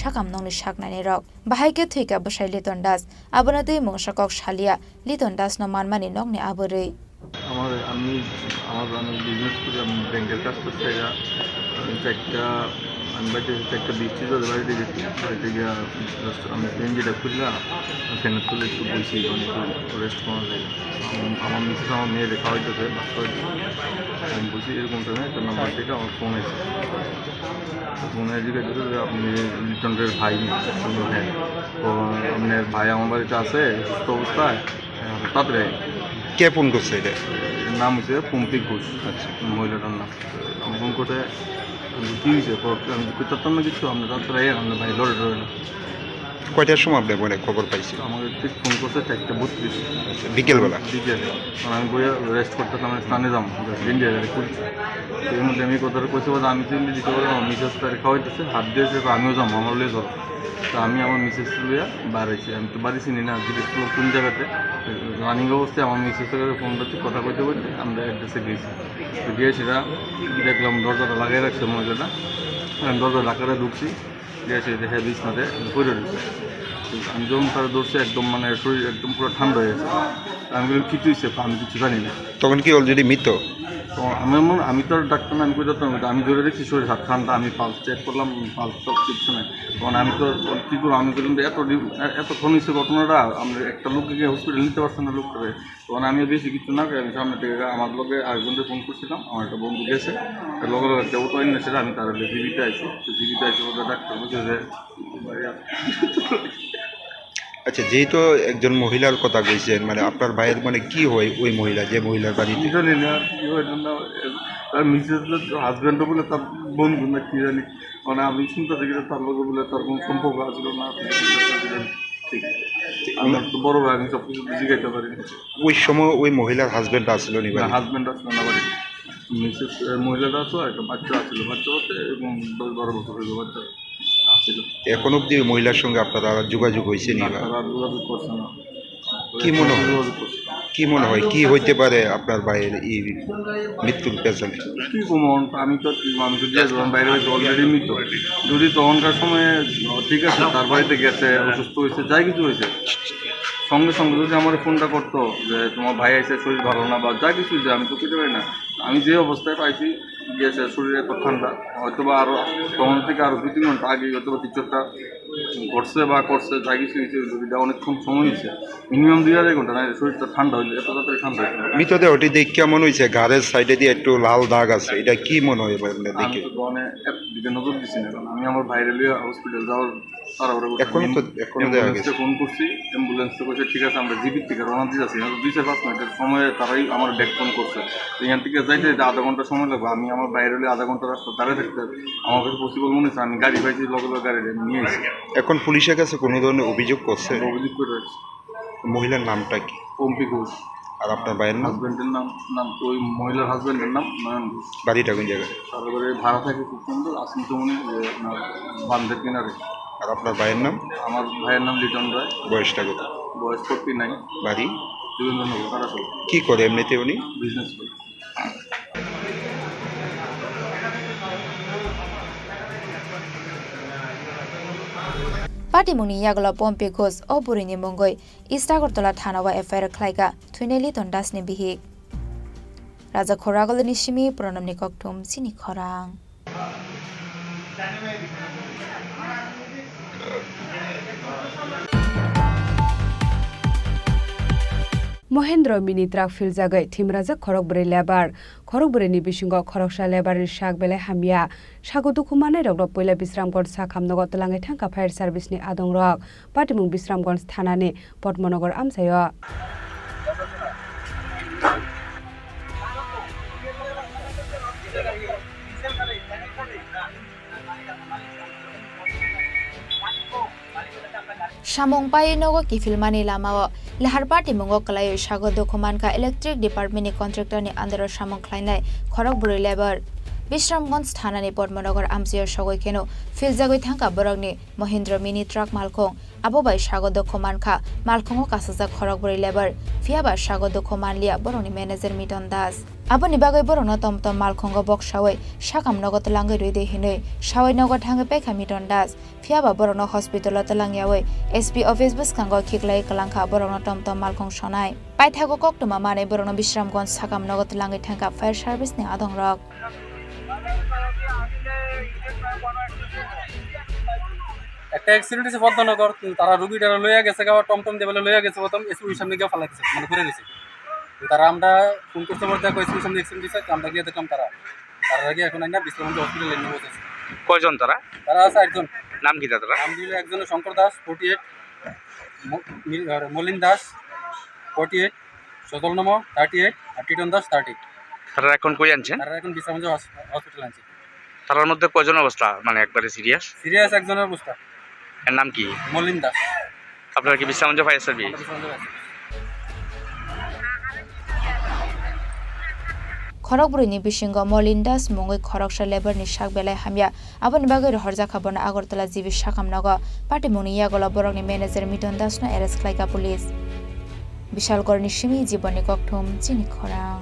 shakam nongni shaknani rok bahaike thuika bosai liton das abonate mungsakok shalia liton das no manmani nogni aborei আমি business করি আমি ব্যাংকের কাজ করতে আমি বাড়িতে একটা বৃষ্টি জল বাড়িতে গেছি বাড়িতে গিয়ে আমি যেটা খুললাম ফ্যানের তুলে একটু বসি অনেক রেস্ট করা যায় আমার মিসেস আমার মেয়েদের খাওয়াইতেছে আমি বলছি এরকম টাইমে একটা নাম্বার থেকে আমার ফোন এসে ফোনে জিজ্ঞেস করে আপনি লিটনের ভাই হ্যাঁ তো আপনার ভাই আমার বাড়িতে আছে সুস্থ অবস্থায় তাড়াতাড়ি কে ফোন করছে এটা? এর নাম হচ্ছে পম্পি ঘোষ। আচ্ছা, মহিলাটার নাম। আমি ফোন করে কী হয়েছে আমি করতাম না কিছু, আমরা রাত্রে আমরা ভাই লড়ে টড়ে না। কয়টার সময় আপনি মনে খবর পাইছিল? আমাকে ঠিক ফোন করছে 4:32 আচ্ছা, বিকেলবেলা। বিকেলে। কারণ আমি বইয়া রেস্ট করতেছিলাম, আমি স্নানে যাবো ইন্ডিয়া খুলছি। তো এর মধ্যে আমি কথাটা কইতে পারছি আমি তো ইন্ডিয়া দিতে পারলাম, মিসেস তার খাওয়াইতেছে, হাত দিয়েছে, আমিও যাবো, আমার লিয়ে যাবো। তো আমি আমার মিসেস লইয়া বাড়াইছি, আমি তো বাড়ি চিনি না জিজ্ঞেস করলো কোন জায়গাতে। রানিং অবস্থায় আমার মিসেসের কাছে ফোন করতে কথা কইতে বলতে আমরা অ্যাড্রেসে গেছি। তো গিয়ে সেটা দেখলাম দরজাটা লাগিয়ে রাখছে মহিলাটা। আমি দরজা ঢাকাতে ঢুকছি, গিয়ে সে দেখে বিছনাতে পড়ে রয়েছে। আমি যখন তারা ধরছে একদম মানে শরীর একদম পুরো ঠান্ডা হয়ে গেছে। আমি বললাম কী হয়েছে, আমি কিছু জানি না। তখন কি অলরেডি মৃত? তো আমি তো আর ডাক্তার না, আমি কই যেতাম, আমি ধরে দেখছি শরীর হাত ঠান্ডা। আমি পালস চেক করলাম, পালস টপ কিছু নেই। তখন আমি তো কী করবো, আমি বললাম যে এতক্ষণ হয়েছে ঘটনাটা, আমরা একটা লোককে গিয়ে হসপিটাল নিতে পারছি না লোক করে। তখন আমি বেশি কিছু না করে আমি সামনে থেকে আমার লোকে আরেকজনকে ফোন করছিলাম, আমার একটা বন্ধু গেছে, লগে লগে একটা ওটো এনে সেটা আমি তার জীবিতে আইছি। তো জীবিতে আইসি ওটা ডাক্তার বলছে যে আচ্ছা, যেহেতু একজন মহিলার কথা কইছেন, মানে আপনার ভাইয়ের মানে কি হয় ওই মহিলা, যে মহিলার বাড়িতে? জানি না কি হয় না, তার মিসেস হাজব্যান্ডও বলে তার বন্ধু না কি জানি, মানে আমি শুনতে থাকি তার লোক বলে তার কোনো সম্পর্ক আসছিল না। ঠিক আমার তো বড় ভাই, আমি সব কিছু জিজ্ঞাসা পারি না। ওই সময় ওই মহিলার হাজবেন্ড আসছিল নি বাড়ি? হাজব্যান্ড আসলো না বাড়ি, মিসেস মহিলাটা আসলো, একটা বাচ্চা আসছিল, বাচ্চা বলতে এবং 10-12 বছর হইল বাচ্চা আসছিল। এখন অব্দি ওই মহিলার সঙ্গে আপনারা যোগাযোগ হয়েছে নি? তারা যোগাযোগ করছে না। কি মনে হয়, কি মনে হয় কি হইতে পারে আপনার ভাইয়ের এই মৃত্যুর পেছনে? কী কমন, আমি তো দিয়ে যখন বাইরে হয়েছে অলরেডি মৃত। যদি তখনকার সময়ে ঠিক আছে তার বাড়িতে গেছে, অসুস্থ হয়েছে, যাই কিছু হয়েছে, সঙ্গে সঙ্গে যদি আমার ফোনটা করতো যে তোমার ভাই আছে শরীর ভালো না বা যা কিছু হয়েছে, আমি তো বুঝতে পারি না। আমি যে অবস্থায় পাইছি গিয়েছে, শরীরে এত ঠান্ডা, হয়তো বা আরও তখন থেকে আরও 2-3 ঘন্টা আগে হয়তো বা টিচারটা ঘটছে বা করছে, যা কিছু হয়েছে যদি অনেকক্ষণ সময় হয়েছে, মিনিমাম 2-2.5 ঘন্টা না, শরীরটা ঠান্ডা হয়েছে, এত তাড়াতাড়ি ঠান্ডা হয়েছে। মৃতদেহটি দেখে কেমন হয়েছে? ঘাড়ের সাইডে দিয়ে একটু লাল দাগ আছে, এটা কি মনে হয় আমি দেখে? তো মানে দিকে নজর দিচ্ছি না, কারণ আমি আমার বাইরে লিয়ে হসপিটাল যাওয়ার তাড়াহুড়ো করছি। এখনো দেখা গেছে। ফোন করছি, অ্যাম্বুলেন্স তো করছে ঠিক আছে, আমরা জিবির থেকে রওনা দিতে আছি, 2-4-5 মিনিটের সময়ে তারাই আমার ব্যাক ফোন করছে। তো এখান থেকে যাইতে আধা ঘন্টা সময় লাগবে, আমি আমার বাইরে হলে আধা ঘন্টা রাস্তা দাঁড়িয়ে থাকতে আমার কাছে পসিবল মনে হচ্ছে। আমি গাড়ি পাইছি, লগে লগে গাড়ি নিয়ে এসেছি। এখন পুলিশের কাছে কোনো ধরনের অভিযোগ করছে? অভিযোগ করে রাখছি। মহিলার নামটা কি? পম্পি ঘোষ। আর আপনার ভাইয়ের নাম? হাজব্যান্ডের নাম ওই মহিলার হাজব্যান্ডের নাম নয়ন ঘোষ। বাড়িটা কোন জায়গায়? তারপরে ভাড়া থাকে খুব সুন্দর আসিমচমনি বান্ধের কিনারে। আর আপনার ভাইয়ের নাম? আমার ভাইয়ের নাম লিটন রায়। বয়সটা কত? বয়স 49। বাড়ি? যোগেন্দ্রনগর, কারাসল। কি করে এমনিতে উনি? বিজনেস করে। पार्टीमुनि यागला पम्पे घोष ओ बुरिनि मंगै इस्टागरतला थानावा एफआईआर खलाइगा थुइनेलि तन्दासनि बिहिक राजा खरागलनि सिमि प्रनमनि कक्थुम सिनि खरां महेन्द्र मिनि ट्राक फिलजागै थिमराजा खरकब्रै लेबार खरकब्रैनि बिसिंग खरकसा लेबारनि साग बेले हामिया सागु दुखुमानाय रग पयला बिश्रामगढ़ साखामनगर तलाङै थांखा फायर सार्भिसनि आदं रग पाटिमुं बिश्रामगढ़ थानानि Padmanagar आमसायो Samongpai nogo kifilmani lamao lahar party mongo kalayo sago dokumanka electric department ni contractor ni under samong khlainai khorokburi labor Bishramganj thanani Padmanagar amsiya sagoi keno filzagoi thangka borokni Mahindra mini truck malkhong abobai sago dokumanka malkhongo kasaja khorokburi labor fiaba sago dokumanlia borokni manager Miton Das aboni bagai borokno tomtom malkhongo boksawai sakam nogot langai roide hinoi sawai nogot thangai pekha Miton Das fiaba borokno hospital talangyawi SP office buskango khiklai kalangkha borokno tomtom malkhong sonai paithago koktuma mane borokno Bishramganj sakam nogot langai thangka fire service ni adong rok একটা accident হয়েছে পদ্মনগর তারা রুগীটা লইয়া গেছে গাওয়া টমটম দিয়ে বলে লইয়া গেছে প্রথম এসপির সামনে গিয়ে ফালাইছে মানে ঘুরে গেছে তারা আমরা ফোন করতে বলতে এসপির সামনে অ্যাক্সিডেন্ট হয়েছে আমরা গিয়ে দেখলাম তারা আগে এখন না বিশ্রামগঞ্জ হসপিটালে নিয়ে বসেছে কয়জন তারা আছে 8 জন নাম কি তারা নাম দিলে একজন শঙ্কর দাস 48 মলিন দাস 48 সজল নম 38 আর টিটন দাস 30। তারা এখন কই আনছেন? তারা এখন বিশ্রামগঞ্জ হসপিটাল আনছে। তার মধ্যে কয়জন অবস্থা মানে একবারে সিরিয়াস? সিরিয়াস একজনের অবস্থা। এর নাম কি? মলিন দাস। আপনারা কি বিশ্রামগঞ্জ ফায়ার সার্ভিস? খড়গপুরনি বিশিঙ্গ মলিন দাস মঙ্গই খড়গসা লেবারনি শাক বেলায় হামিয়া আবনি বাগৈ হরজা খাবনা আগরতলা জিবি শাখামনগ পার্টি মনি ইয়াগল বরকনি manager Miton দাসনো arrest খালাইকা police. বিশালগড়নি Simi জীবনী ককঠুম চিনি খরাং।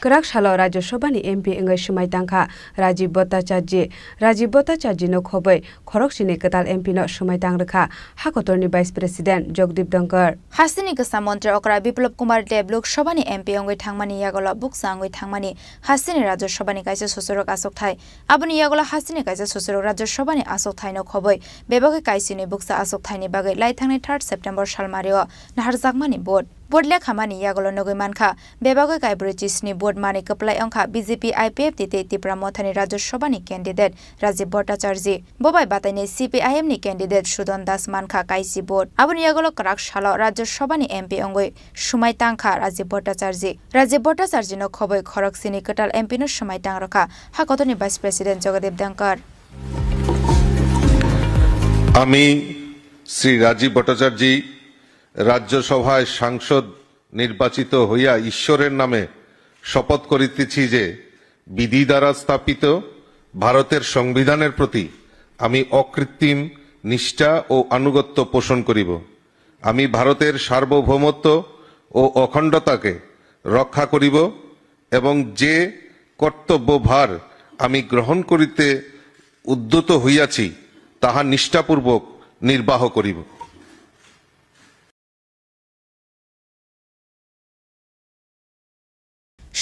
Kerak Shalo Rajya Sabhani MP Engai Shumai Tangkha Rajiv Bhattacharya no khobai Khoroksini Katal MP no Shumai Tangrekha Hakotorni Vice President Jagdeep Dhankar Hasini Kasamontre Okra Biplop Kumar Deb Lok Sabhani MP Engai Thangmani Yagola Buksa Engai Thangmani Hasini Rajya Sabhani Kaisa Sosorok Asok Thai Aboni Yagola Hasini Kaisa Sosorok Rajya Sabhani Asok Thai no khobai Bebage Kaisini Buksa Asok Thai ni bagai Lai Thangni 3 September Shalmario Naharjakmani Board Bodle Khamani Yagolo Nogoi Manka Bebage Kaibrichis ni Board Mani Kaplai Angka BJP IPF Tite Tipra Mothani Rajya Sabhani candidate Rajiv Bhattacharya Bobai Batani CPIM ni candidate Sudon Das Manka Kaisi Board Aboni Yagolo Kerak Shalo Rajya Sabhani MP Ongoi Shumai Tangkha Rajiv Bhattacharya no khoboi Khoroksini Katal MP no Shumai Tangrakha Hakotoni Vice President Jagdeep Dhankar আমি শ্রী রাজীব ভট্টাচার্য রাজ্যসভায় সাংসদ নির্বাচিত হইয়া ঈশ্বরের নামে শপথ করিতেছি যে বিধি দ্বারা স্থাপিত ভারতের সংবিধানের প্রতি আমি অকৃত্রিম নিষ্ঠা ও আনুগত্য পোষণ করিব। আমি ভারতের সার্বভৌমত্ব ও অখণ্ডতাকে রক্ষা করিব এবং যে কর্তব্যভার আমি গ্রহণ করিতে উদ্যত হইয়াছি তাহা নিষ্ঠাপূর্বক নির্বাহ করিব।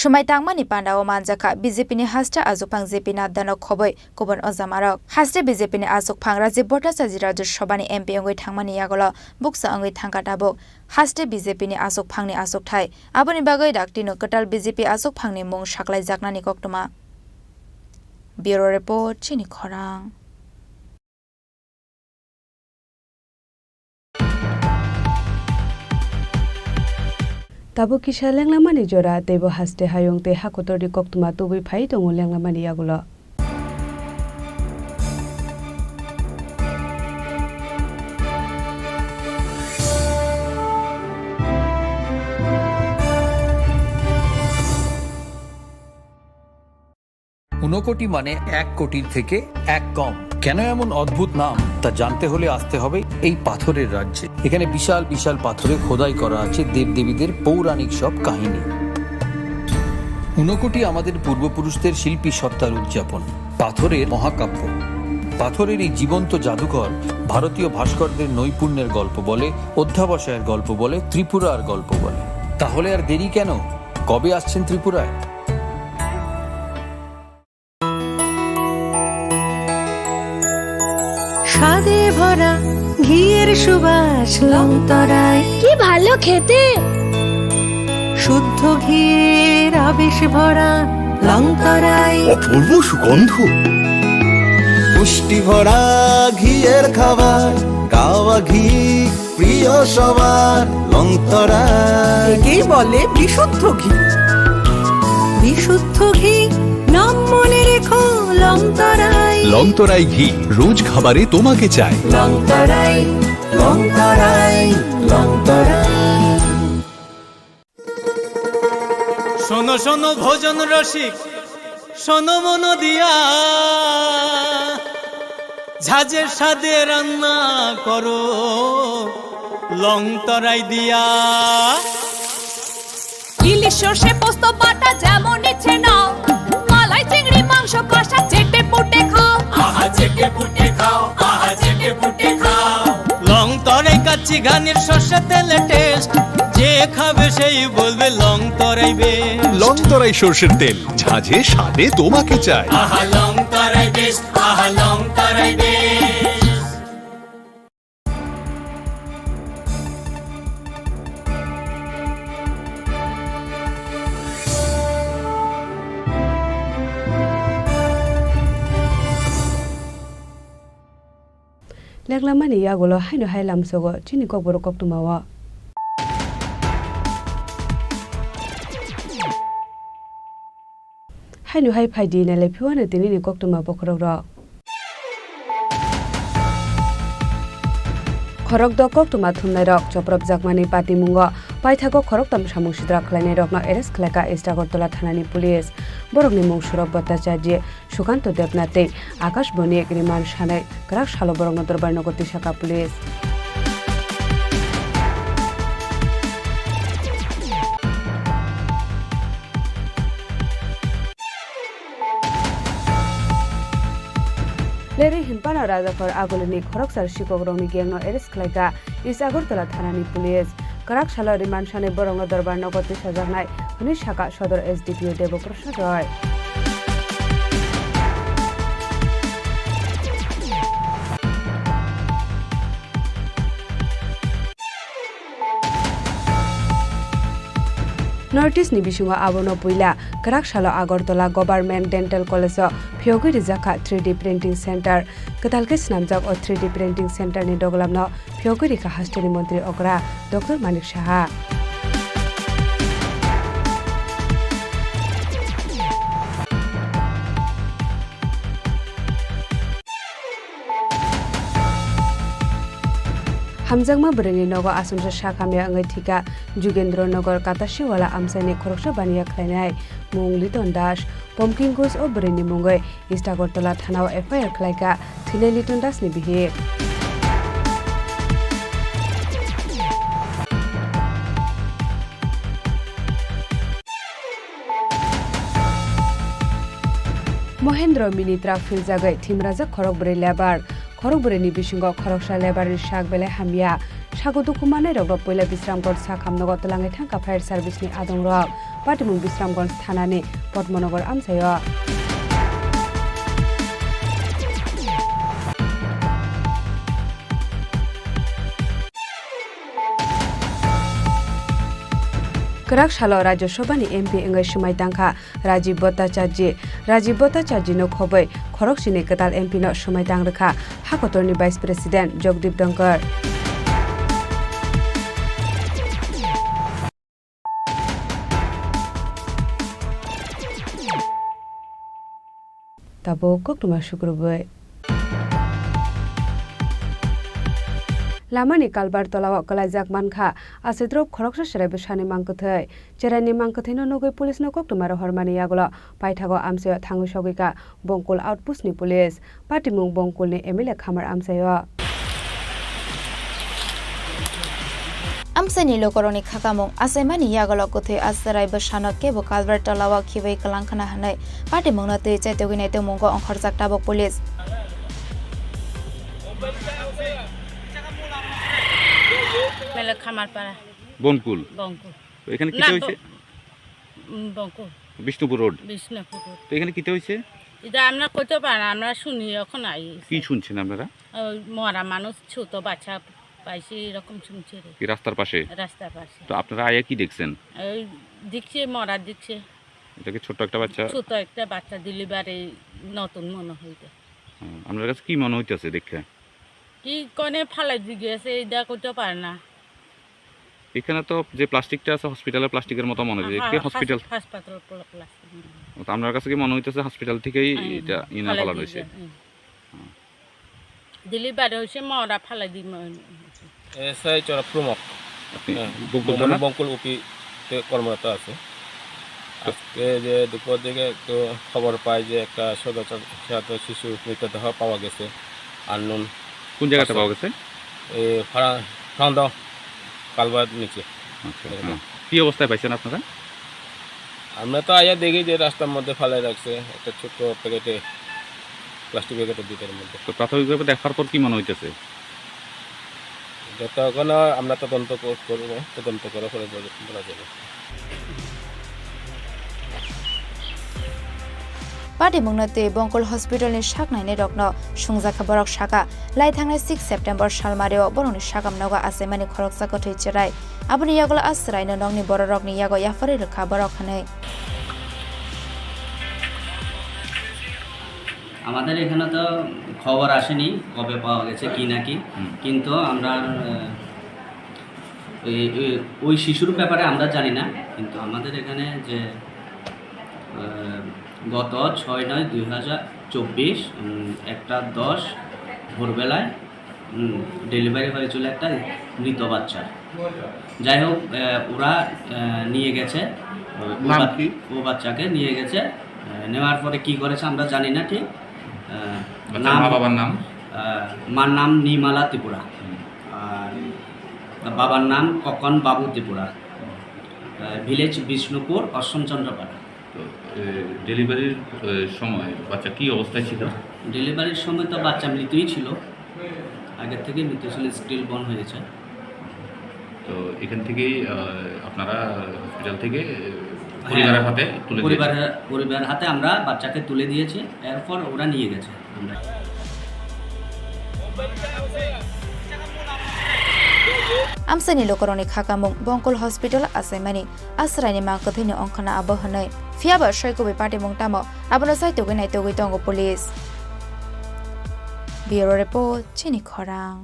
Shumai Tangmani Pandao Manjaka BJP ni Hasta Azupang JP Nadano Khoboi Kubon Ozamarok Hasta BJP ni Azupang Rajiv Bhattacharya Rajya Sabhani MP Ongoi Thangmani Yagola Buksa Ongoi Thangkatabok Hasta BJP ni Azupang ni Azuk Thai Aboni Bagai Daktino Katal BJP Azupang ni Mung Shaklai Jaknani Koktoma Bureau Report Chini Khorang Tabo kisha lenglamani jora tebo haste hayong te hakotori koktuma tubi phai tongo lenglamani yagulo Unakoti মানে 1 কোটির থেকে 1 কম। কেন এমন অদ্ভুত নাম তা জানতে হলে আসতে হবে এই পাথরের রাজ্যে। এখানে বিশাল বিশাল পাথরে খোদাই করা আছে দেবদেবীদের পৌরাণিক সব কাহিনী। ঊনকোটি আমাদের পূর্বপুরুষদের শিল্পী সত্তার উদযাপন, পাথরের মহাকাব্য। পাথরের এই জীবন্ত জাদুঘর ভারতীয় ভাস্করদের নৈপুণ্যের গল্প বলে, অধ্যাবসায়ের গল্প বলে, ত্রিপুরার গল্প বলে। তাহলে আর দেরি কেন? কবে আসছেন ত্রিপুরায়? স্বাদে ভরা ঘিয়ের সুবাস লংতরায় কি ভালো খেতে শুদ্ধ ঘিয়ের আবেশ ভরা লংতরায় অপূর্ব সুগন্ধ পুষ্টি ভরা ঘিয়ের খাবার কাওয়া ঘি প্রিয় সবার লংতরা একেই বলে বিশুদ্ধ ঘি বিশুদ্ধ ঘি নাম মনে রেখো লংতরায় লংতরাই ঘি রোজ খাবারে তোমাকে চাই লংতরাই লংতরাই লংতরাই শোনো শোনো ভোজন রসিক শোনো মন দিয়া ঝাঁঝের স্বাদে রান্না করো লংতরাই দিয়া ইলিশ সর্ষে পোস্ত বাটা যেমন ইচ্ছে নাও মালাই চিংড়ি মাংস কষা চেটে পুটে খাও আহা চেটে পুটে খাও আহা চেটে পুটে খাও লংতরাই কাচ্চি ঘানির সর্ষে তেলে টেস্ট যে খাবে সেই বলবে লংতরাই বেশ লংতরাই সরষের তেল ঝাঁঝে স্বাদে তোমাকে চাই আহা লংতরাই বেশ আহা লংতরাই বেশ লেগলামানি ইয়াগুলো হাইনো হাই লামসগো চিনি কবর কক্তমাওয়া হাইনো হাই ফাইদি নালে ফিওয়ানে তিনি কক্তমা বখরক খরক দ কক্তমা থুমনাই রক চপ্রব জাকমানি পাতি মুঙ্গ পাইথাগো খরক তাম সামুং সিদ্রা খলাইনাই রকনা এরেস খলাকা ইস্টাগরতলা থানানি পুলিশ বরকনি মুং সুরব ভট্টাচার্য সুকান্ত দেবনাথে আকাশ বনি রিমান্ড সানাই গ্রাক সালো বরং দরবার নগতি শাখা পুলিশ লেরি হিমপানা রাজাফর আগলনি খরকসার শিকগ্রংনি গেংনো এরেস খলাইকা ইস আগরতলা থানানি পুলিশ গরাক সালো রিমান্ড সানে বরং দরবার নগতি সাজাকনাই হনি শাখা সদর SDPO Debprasad Roy north east ni bisungo abono puila grak salo agortola government dental college phyogi rijaka 3D printing center katalke snamjak o 3D printing center ni doglamno phyogi rika hasteni mantri okra dr manik saha হামজাংমা বরেনি নগ আসামসা শাখামিয়া আঙ্গাই থিকা যুগেন্দ্র নগর কাতাশিওয়ালা আমসাইনি খরকসা বানিয়া খাইনাই মুং লিটন দাস পমকিং ঘোষ ও বরেনি মুঙ্গই ইস্টাগরতলা থানাও এফআইআর খাইকা থিলে লিটন দাসনি বিহে মহেন্দ্র মিনিত্রা ফিলজাগাই থিমরাজা খরকবরে লেবার খরকবরেনি বিসঙ্গ খরকসা লেবারের শাক বেলে হামিয়া সাগদুকুমানাই রগ পয়লা বিশ্রামগঞ্জ সাখামনগর তলাঙ্গাই থাঙ্কা ফায়ার সার্ভিসনি আদং রক পাটিমুং বিশ্রামগঞ্জ থানানি পদ্মনগর আমসায় गराक सालो राज्यसभानि एमपी इंगै समाय तांखा राजीव भट्टाचार्य नो खबै खरकसिनि कताल एमपी नो समाय तांगरखा हाकतरनि भाइस प्रेसिडेंट जगदीप धनखर ताबो कक्टमा शुक्रबार लामानि कालबार तलाव कलाइजाक मानखा आसेद्रब खरकसा सेराइबो सानि मांकथै चेराइनि मांकथैनो नगै पुलिसनो कक्टमार हरमानि यागला पाइथागो आमसाय थांगु सगैका बंकुल आउटपोस्टनि पुलिस पाटिमुं बंकुलनि एमएलए खामार आमसाय আমসানি লোকরনি খাকামুং আসাইমানি ইয়াগল কথে আসারাইবো সানক কেবো কালবার তলাওয়া খিबै কলাংখানা হানাই পাটিমুংনা তে চাইতেগিনাই তে মুঙ্গ অংখরজাক টাবো পুলিশ মেলে খামারপাড়া বনকুল বঙ্কুল তো এখানে কি হইছে বঙ্কুল বিষ্ণুপুর রোড তো এখানে কি হইছে এটা আমরা কইতে পারি আমরা শুনি এখন আই কি শুনছেন আপনারা ওই মরা মানুষ ছোট বাচ্চা পাইছে এরকম শুনছে কি রাস্তার পাশে তো আপনারা আয়া কি দেখছেন ওই দেখছে মরা দেখছে এটা কি ছোট একটা বাচ্চা ডেলিভারি নতুন মনে হইতে আপনার কাছে কি মনে হইতাছে দেখে কি কোনে ফালাই দি গেছে এটা কইতে পারে না এখানে তো যে প্লাস্টিকটা আছে হসপিটালের প্লাস্টিকের মতো মনে হয় কি হাসপাতাল প্লাস্টিক তো আপনার কাছে কি মনে হইতাছে হসপিটাল থেকেই এটা ইনা ফলা হইছে ডেলিভারি হইছে মরা ফালাই দি এসআই চরা প্রমুখ বঙ্কুল ওপি কর্মরত আছে আজকে যে দুপুর দিকে একটু খবর পাই যে একটা সদস্য শিশু মৃতদেহ পাওয়া গেছে আননোন কোন জায়গাতে পাওয়া গেছে এই ফারান্দাও কালবার নিচে কি অবস্থায় পাইছেন আপনারা আমরা তো আয়া দেখি যে রাস্তার মধ্যে ফালাই রাখছে একটা ছোট প্যাকেটে প্লাস্টিক প্যাকেটের ভিতরের মধ্যে তো প্রাথমিকভাবে দেখার পর কি মনে হইতেছে যতক্ষণ আমরা তদন্ত করবো তদন্ত করার পরে বলা যাবে পাটিমুংনাতে বঙ্কুল হসপিটালनि শাকনাইनि रकनो सुंजाखा बरक शाखा लाई थांनाय 6 सेप्टेम्बर सालमारियाव बरंनि शाकामनावगा आसाइमानि खरकसा गथै चेराय आबनि यागला आसरायनो नंनि बर रकनि यागो याफारि रखा बरक हानै আমাদের এখানে তো খবর আসেনি কবে পাওয়া গেছে কি নাকি, কিন্তু আমরা ওই শিশুর ব্যাপারে আমরা জানি না, কিন্তু আমাদের এখানে যে গত 6/9/2024 1:10 ভোরবেলায় ডেলিভারি হয়েছিল একটা মৃত বাচ্চা। যাই হোক, ওরা নিয়ে গেছে, ও বাচ্চাকে নিয়ে গেছে, নেওয়ার পরে কি করেছে আমরা জানি না ঠিক। বাবার নাম? মার নাম নিমালা ত্রিপুরা, আর বাবার নাম ককন বাবু ত্রিপুরা, ভিলেজ বিষ্ণুপুর, অষ্টমচন্দ্রপাড়া। ডেলিভারির সময় বাচ্চা কি অবস্থায় ছিল? ডেলিভারির সময় তো বাচ্চা মৃতই ছিল, আগের থেকে মৃত ছিল, স্টিল বর্ন হয়েছে। তো এখান থেকেই আপনারা হসপিটাল থেকে পরিবারের হাতে তুলে পরিবারের হাতে আমরা বাচ্চাকে তুলে দিয়েছি, এরপর ওরা নিয়ে গেছে। আমরা Amsani lokoroni khakamung Bongkol Hospital asaimani asraini ma kathini ongkhana abohanai fiaba shoikobe patimung tamo abono saitogoi naitogoi tongo police. Bureau report Chini Khorang.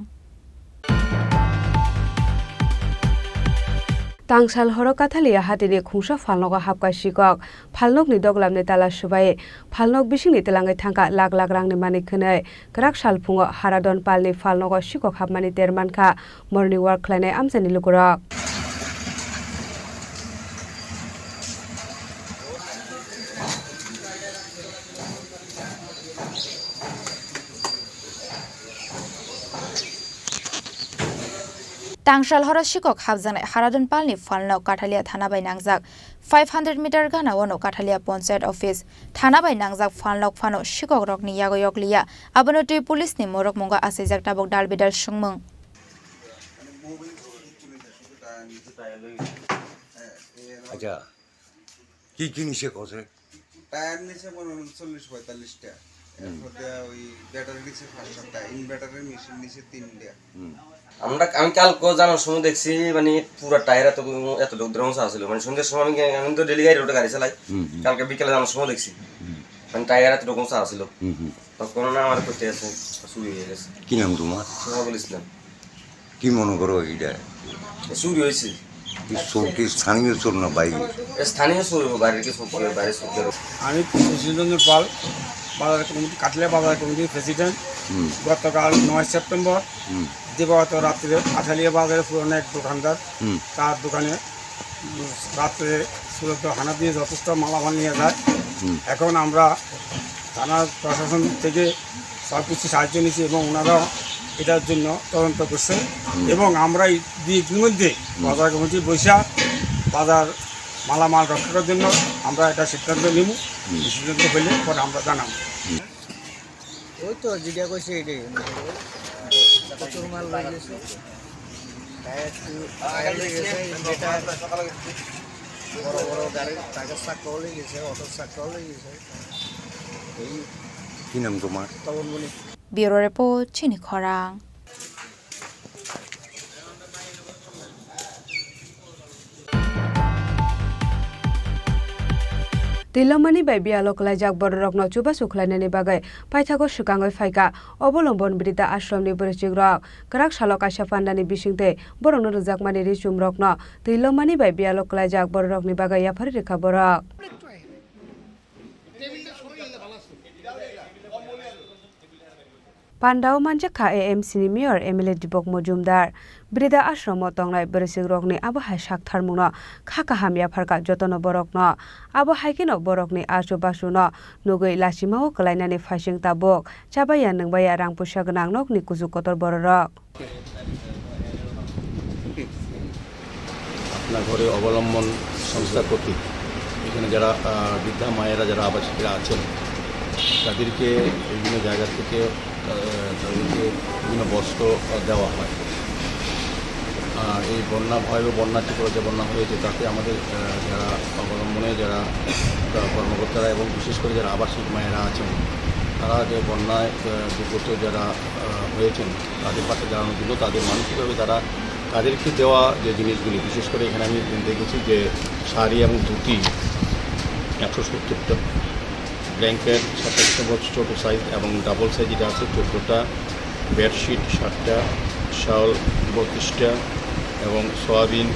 Tangsal horo kathalia hatini khungsa phalnoga hapkai sikok phalnok ni doglamni tala subai phalnok bisingni telangai thangka lak lak rangni mani khwnai krak salphungo haradon palni phalnoga sikok hapmani termankha morning work khlainai amjani lukurok. Tangsal horo sikok habjanai haradon palni phalno Kathalia thana bai nangjak 500 meter gana wono Kathalia Panchayat office thana bai nangjak phalnok phano sikok rokni yagoyok liya abono tui police ni morok monga asijak tabok dal bidal sungmung. আচ্ছা কি জিনিসে কষে? Tyre নিচে 40-45টা, এরপরে ওই battery নিচে 5-7টা, ইনভার্টারের machine নিচে 3টা। আমি কালকে জানার সময় দেখছি মানে পুরো টায়ার এত দ্রংস আসছিল, মানে সন্ধ্যের সময় আমি তো ডেলি রোডে গাড়ি চালাই, কালকে বিকেলে জানার সময় দেখছি মানে টায়ার এত দ্রংস আসছিল, তখন আমার করতে আছে চুরি হয়ে গেছে। কি নাম তোমার? সোহাবুল ইসলাম। কি মনে করো এইটা চুরি হয়েছে? চোর কি স্থানীয় চোর না বাইরে? স্থানীয় চোর, বাইরের কি চোর করে, বাইরের চোর করে। আমি সুশীলচন্দ্র পাল, বাজার কমিটি কাটলিয়া বাজার কমিটির প্রেসিডেন্ট। গতকাল 9 সেপ্টেম্বর দিবাগত রাত্রে কাঠালিয়া বাজারের পুরনো এক দোকানদার, তার দোকানে রাত্রে সুরত হানা দিয়ে যথেষ্ট মালামাল নিয়ে যায়। এখন আমরা থানার প্রশাসন থেকে সব কিছু সাহায্য নিয়েছি এবং ওনারাও এটার জন্য তদন্ত করছে, এবং আমরা ইতিমধ্যে বাজার কমিটি বৈশা বাজার মালামাল রক্ষা করার জন্য আমরা এটা সিদ্ধান্ত নিব। সিদ্ধান্ত হইলে পরে আমরা জানাবো। ওই তো যেটা কইছে এটাই প্রচুর মাল লয়ে গেছে, টায়ার লয়ে গেছে, বড় বড় গাড়ির টাকার চাকা লয়ে গেছে, অটোর চাকা লয়ে গেছে। কি নাম তোমার? Bureau report Chini Khorang. Tilomani bai bialok lajak borokno chuba sukhlainani bagai paithago sukangoi phaika obolomban brida ashramni borichigrok krak salok aisha pandani bisingte borokno rujakmani richumrokno tilomani bai bialok lajak borokni bagai yafari rekha borok. Pandau manjakha AMC ni mayor MLA Dibok Mojumdar Brida Ashromo tongnai borichigrokni abo hai saktharmungno khaka hamya pharka jotono borokno abo haikino borokni asu basuno nugui lasimao kalainani faising tabok chabaya nungbaya rang pusa gnang nokni kujuk kotor borok. আপনার ঘরে অবলম্বন সংস্থা কর্তৃক এখানে যারা বৃদ্ধা মায়েরা যারা আবাসিকরা আছেন তাদেরকে বিভিন্ন জায়গা থেকে তাদেরকে বিভিন্ন বস্ত্র দেওয়া হয়। আর এই বন্যা ভয়াবহ বন্যাটি করে যে বন্যা হয়েছে তাতে আমাদের যারা অবলম্বনে যারা কর্মকর্তারা এবং বিশেষ করে যারা আবাসিক মায়েরা আছেন তারা যে বন্যায় দুর্গত যারা হয়েছেন তাদের পাশে দাঁড়ানোর জন্য তাদের মানসিকভাবে তারা তাদেরকে দেওয়া যে জিনিসগুলি বিশেষ করে এখানে আমি দেখেছি যে শাড়ি এবং ধুতি 170টা ব্ল্যাঙ্কেট 27 ছোটো সাইজ এবং ডাবল সাইজ যেটা আছে 14টা, বেডশিট 7টা, শাল 32টা এবং সয়াবিন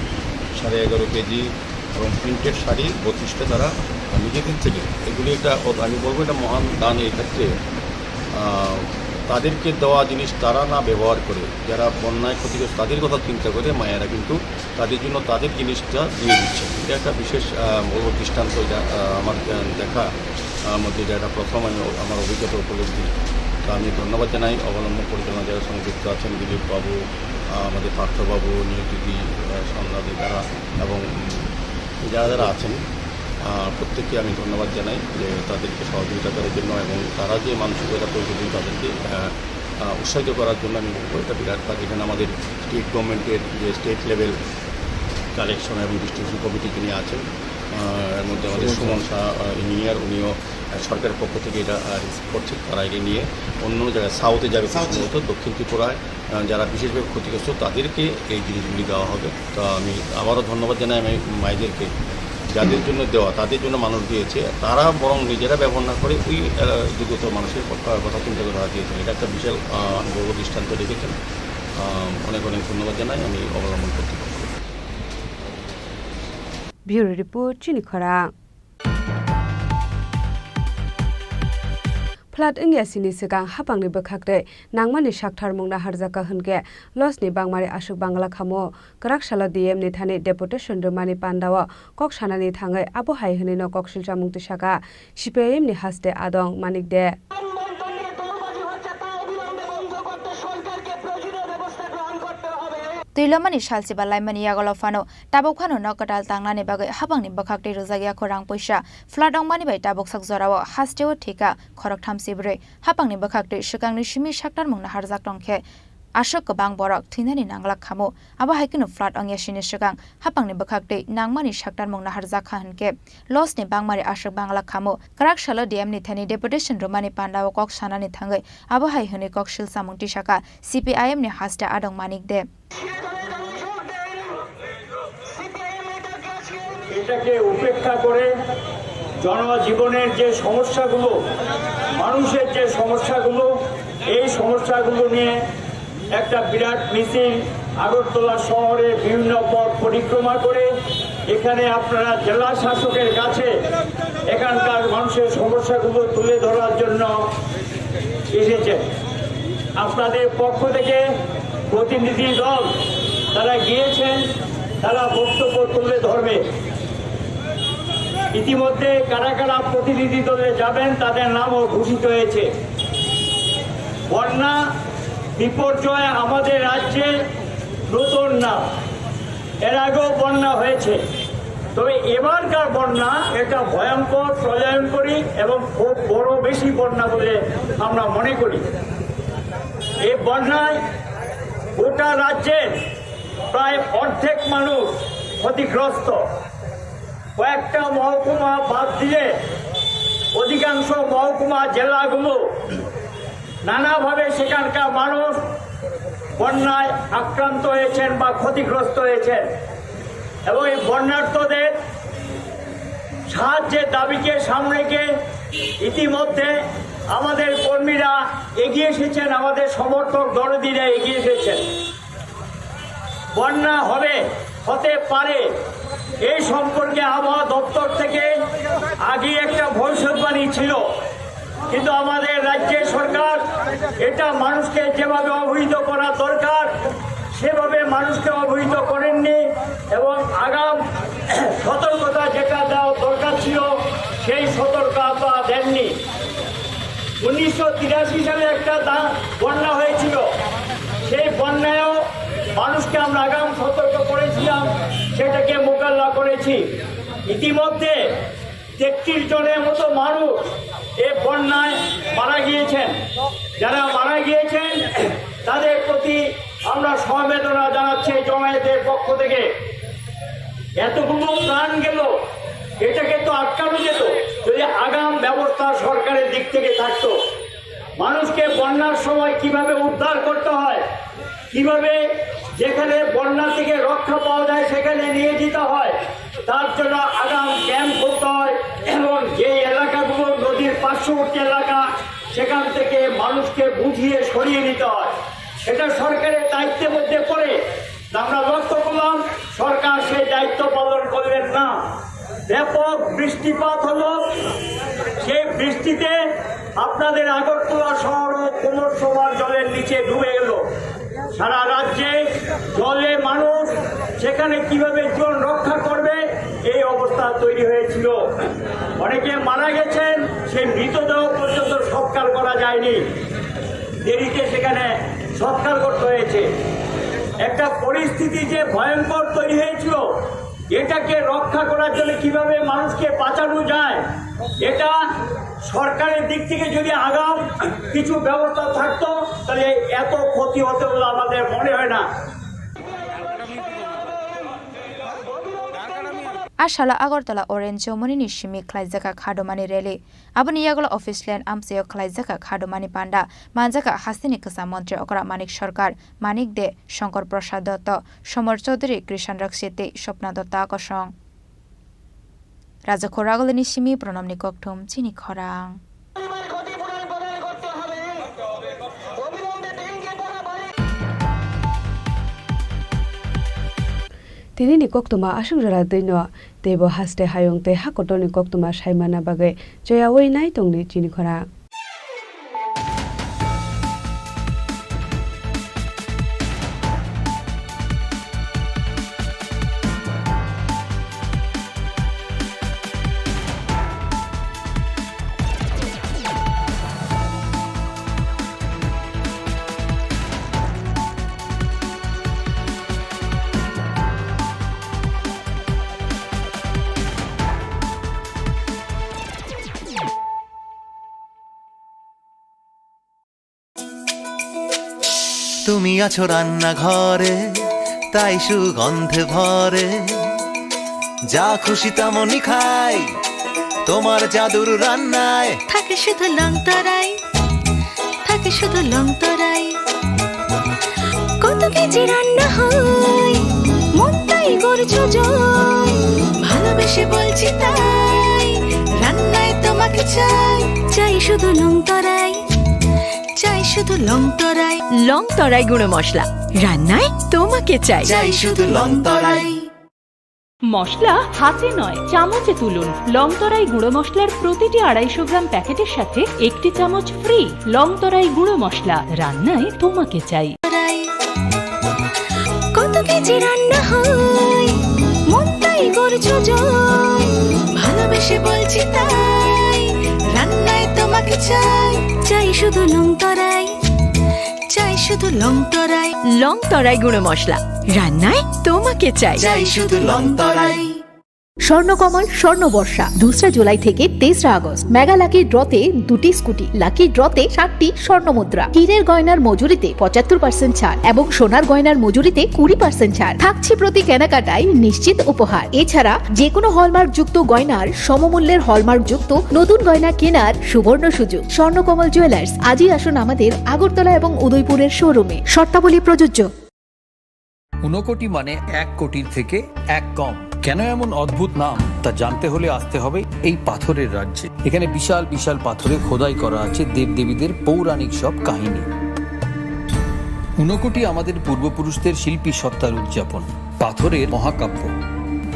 11.5 কেজি এবং প্রিন্টেড শাড়ি 32টা তারা নিজেদের থেকে। এগুলি একটা আমি বলবো এটা মহান দান। এই ক্ষেত্রে তাদেরকে দেওয়া জিনিস তারা না ব্যবহার করে, যারা বন্যায় ক্ষতিগ্রস্ত তাদের কথা চিন্তা করে মায়েরা কিন্তু তাদের জন্য তাদের জিনিসটা দিয়ে দিচ্ছে। এটা একটা বিশেষ বড় দৃষ্টান্ত। এটা আমার দেখা মধ্যে এটা প্রথম আমি আমার অভিজ্ঞতা উপলব্ধি। তো আমি ধন্যবাদ জানাই অবলম্বন পরিচালনা যারা সঙ্গে যুক্ত আছেন, দিলীপ বাবু, আমাদের পার্থবাবু, নিয়োজিতি, সন্ধ্যাদি তারা এবং যারা যারা আছেন প্রত্যেককে আমি ধন্যবাদ জানাই যে তাদেরকে সহযোগিতা করার জন্য এবং তারা যে মানসিকতা তৈরি করেন তাদেরকে উৎসাহিত করার জন্য আমি বলবো এটা বিরাট কাজ। এখানে আমাদের স্টেট গভর্নমেন্টের যে স্টেট লেভেল কালেকশন এবং ডিস্ট্রিবিউশন কমিটি যিনি আছেন, এর মধ্যে আমাদের সুমন শাহ ইঞ্জিনিয়ার, উনিও সরকারের পক্ষ থেকে এটা রিসিভ করছেন। তারা এটা নিয়ে অন্য জায়গায় সাউথে যাবে, সম্ভবত দক্ষিণ ত্রিপুরায় যারা বিশেষভাবে ক্ষতিগ্রস্ত তাদেরকে এই জিনিসগুলি দেওয়া হবে। তো আমি আবারও ধন্যবাদ জানাই আমি মায়েদেরকে, যাদের জন্য দেওয়া তাদের জন্য মানুষ দিয়েছে, তারা বরং নিজেরা ব্যবহার না করে ওই দুর্গত মানুষের কথা চিন্তা করে তারা দিয়েছেন। এটা একটা বিশাল বড় দৃষ্টান্ত রেখেছেন। অনেক অনেক ধন্যবাদ জানাই আমি অবলম্বন করতে পারি। ব্যুরো রিপোর্ট চিনিখরা। फ्लाट इंगियासिनी सिगां हापांनि बोखाखदै नांमानि साक्थार मुंना हारजाका होनके लसनि बांमारि आसुक बांला खामो कराकशाला डीएम नि थानि डेपुटेशन रमानि पान्डाव कक सानानि थाङै आबो हाय होनिनो ककसिलचा मुंति साका सीपीआईएम नि हासदे आदं मानिक दे तुइलमानि सालसिबा लाइमानि यागल फानो टाबक फानो नकटाल तांनानि बागै हाबांनि बखाकटे रोजागिया खरां पैसा फ्लाट अंमानि बाय टाबक sak जराव हास्टेव ठेका खरक थामसिब्रै हाबांनि बखाकटे सिगांनि सिमि साक्टार मुंना हारजाक टंखे आशक गोबां बरक थैनानि नांगलाक खामो आबा हायकिनो फ्लाट अंगियासिनि सिगां हाबांनि बखाकटे नांमानि साक्टार मुंना हारजाखा होनके लसनि बांमारि आशक बांगला खामो कराकशाला डीएमनि थानि डेपुटेशन रमानि पान्डाव कक सानानि थाङै आबा हाय होनि कक सिलसा मुंति साका सीपीआईएम नि हास्टे आदं मानिक दे এটাকে উপেক্ষা করে জনজীবনের যে সমস্যাগুলো, মানুষের যে সমস্যাগুলো, এই সমস্যাগুলো নিয়ে একটা বিরাট মিছিল আগরতলা শহরে বিভিন্ন পথ পরিক্রমা করে এখানে আপনারা জেলা শাসকের কাছে এখানকার মানুষের সমস্যাগুলো তুলে ধরার জন্য এসেছেন। আপনাদের পক্ষ থেকে প্রতিনিধি দল তারা গিয়েছেন, তারা বক্তব্য তুলে ধরবে। ইতিমধ্যে কারা কারা প্রতিনিধি দলে যাবেন তাদের নামও ঘোষিত হয়েছে। বন্যা বিপর্যয় আমাদের রাজ্যে নতুন না, এর আগেও বন্যা হয়েছে, তবে এবারকার বন্যা এটা ভয়ঙ্কর, প্রলয়ঙ্করী এবং খুব বড় বেশি বন্যা বলে আমরা মনে করি। এই বন্যায় গোটা রাজ্যের প্রায় অর্ধেক মানুষ ক্ষতিগ্রস্ত। কয়েকটা মহকুমা বাদ দিয়ে অধিকাংশ মহকুমা জেলাগুলো নানাভাবে সেখানকার মানুষ বন্যায় আক্রান্ত হয়েছেন বা ক্ষতিগ্রস্ত হয়েছেন এবং এই বন্যার্তদের সাহায্যের দাবিকে সামনে রেখে ইতিমধ্যে আমাদের কর্মীরা এগিয়ে এসেছেন, আমাদের সমর্থক দরদিরা এগিয়ে এসেছেন। বন্যা হতে পারে এই সম্পর্কে আবহাওয়া দপ্তর থেকে আগে একটা ভবিষ্যৎবাণী ছিল, কিন্তু আমাদের রাজ্যের সরকার এটা মানুষকে যেভাবে অবহিত করা দরকার সেভাবে মানুষকে অবহিত করেননি এবং আগাম সতর্কতা যেটা দেওয়া দরকার ছিল সেই সতর্কতা দেননি। 1983 সালে একটা বন্যা হয়েছিল, সেই বন্যায়ও মানুষকে আমরা আগাম সতর্ক করেছিলাম, সেটাকে মোকাবিলা করেছি। ইতিমধ্যে 33 জনের মতো মানুষ এই বন্যায় মারা গিয়েছেন। যারা মারা গিয়েছেন তাদের প্রতি আমরা সমবেদনা জানাচ্ছি জমায়েতের পক্ষ থেকে। এতগুলো প্রাণ গেল, এটাকে তো আটকানো যেত যদি আগাম ব্যবস্থা সরকারের দিক থেকে থাকতো। মানুষকে বন্যার সময় কিভাবে উদ্ধার করতে হয়, কিভাবে যেখানে বন্যা থেকে রক্ষা পাওয়া যায় সেখানে নিয়ে যেতে হয়, তার জন্য আগাম ক্যাম্প করতে হয় এবং যে এলাকাগুলো নদীর পাশে পার্শ্ববর্তী এলাকা, সেখান থেকে মানুষকে বুঝিয়ে সরিয়ে নিতে হয়। এটা সরকারের দায়িত্বের মধ্যে পড়ে। আমরা লক্ষ্য করলাম সরকার সেই দায়িত্ব পালন করলেন না। ব্যাপক বৃষ্টিপাত হলো, সেই বৃষ্টিতে আপনাদের আগরতলা শহর কোমর সমান জলের নিচে ডুবে গেল। সারা রাজ্যে জলে মানুষ সেখানে কিভাবে জীবন রক্ষা করবে এই অবস্থা তৈরি হয়েছিল। অনেকে মারা গেছেন, সেই মৃতদেহ পর্যন্ত সৎকার করা যায়নি, দেরিতে সেখানে সৎকার করতে হয়েছে। একটা পরিস্থিতি যে ভয়ঙ্কর তৈরি হয়েছিল, এটাকে রক্ষা করার জন্য কিভাবে মানুষকে বাঁচানো যায়, এটা সরকারের দিক থেকে যদি আগাম কিছু ব্যবস্থা থাকতো তাহলে এত ক্ষতি হতে বলে আমাদের মনে হয় না। Ashala Agartala Orange Jomoni Nishimi Klaizaka Kadomani Rally. Abani Yagala Office Land Amseo Klaizaka Kadomani Panda, Manzaka Hasinikasa Montre Okra Manik Sharkar, Manik De, Shankar Prasad Dotto, Shomar Chaudhary, Krishan Rakshete, Shopna Dotta Akashong. Raja Koragal Nishimi, Pronamni Koktum, Chini Korang. Tini ni koktuma asung jara dino tebo haste hayong te hakotoni koktuma saimana bagai joya wei nai tongni chini khora. তুমি আছো রান্না ঘরে, তাই সুগন্ধে ভরে, যা খুশি তেমনই খাই তোমার জাদুর রান্নায়। থাকে শুধু লং তরাই, থাকে শুধু লং তরাই, কত কেজি রান্না হয় মন তাই করছো জয়, ভালোবেসে বলছি তাই রান্নায় তোমাকে চাই, চাই শুধু লং তরাই, চাই শুধু লং তরাই, লং তরাই গুঁড়ো মশলা রান্নায় তোমাকে চাই, চাই শুধু লং তরাই। মশলা হাতে নয় চামচে তুলুন। লংতরাই গুঁড়ো মশলার প্রতিটি 250 গ্রাম প্যাকেটের সাথে 1টি চামচ ফ্রি। লংতরাই গুঁড়ো মশলা রান্নায় তোমাকে চাই। কত কেজি রান্না হয় মন তাই করছো জয়, ভালোবেসে বলছি তাই রান্নায় তোমাকে চাই, চাই শুধু লং তরাই, চাই শুধু লং তরাই, লং তরাই গুঁড়ো মশলা রান্নায় তোমাকে চাই, চাই শুধু লং তরাই। স্বর্ণকমল স্বর্ণবর্ষা 2 জুলাই থেকে 23 আগস্ট। মেগা লাকি ড্রতে 2টি স্কুটি, লাকি ড্রতে 60টি স্বর্ণমুদ্রা, হীরের গয়নার মজুরিতে 75% ছাড় এবং সোনার গয়নার মজুরিতে 20% ছাড় থাকছে প্রতি কেনাকাটায় নিশ্চিত উপহার। এছাড়া যে কোনো হলমার্ক যুক্ত গয়নার সমমূল্যের হলমার্ক যুক্ত নতুন গয়না কেনার সুবর্ণ সুযোগ। স্বর্ণকমল জুয়েলার্স, আজই আসুন আমাদের আগরতলা এবং উদয়পুরের শোরুমে। শর্তাবলী প্রযোজ্য। 1 কোটি মানে 1 কোটির থেকে 1 কম। কেন এমন অদ্ভুত নাম তা জানতে হলে আসতে হবে এই পাথরের রাজ্যে। এখানে বিশাল বিশাল পাথরে খোদাই করা আছে দেবদেবীদের পৌরাণিক সব কাহিনী। 1 কোটি আমাদের পূর্বপুরুষদের শিল্পী সত্তার উদযাপন, পাথরের মহাকাব্য।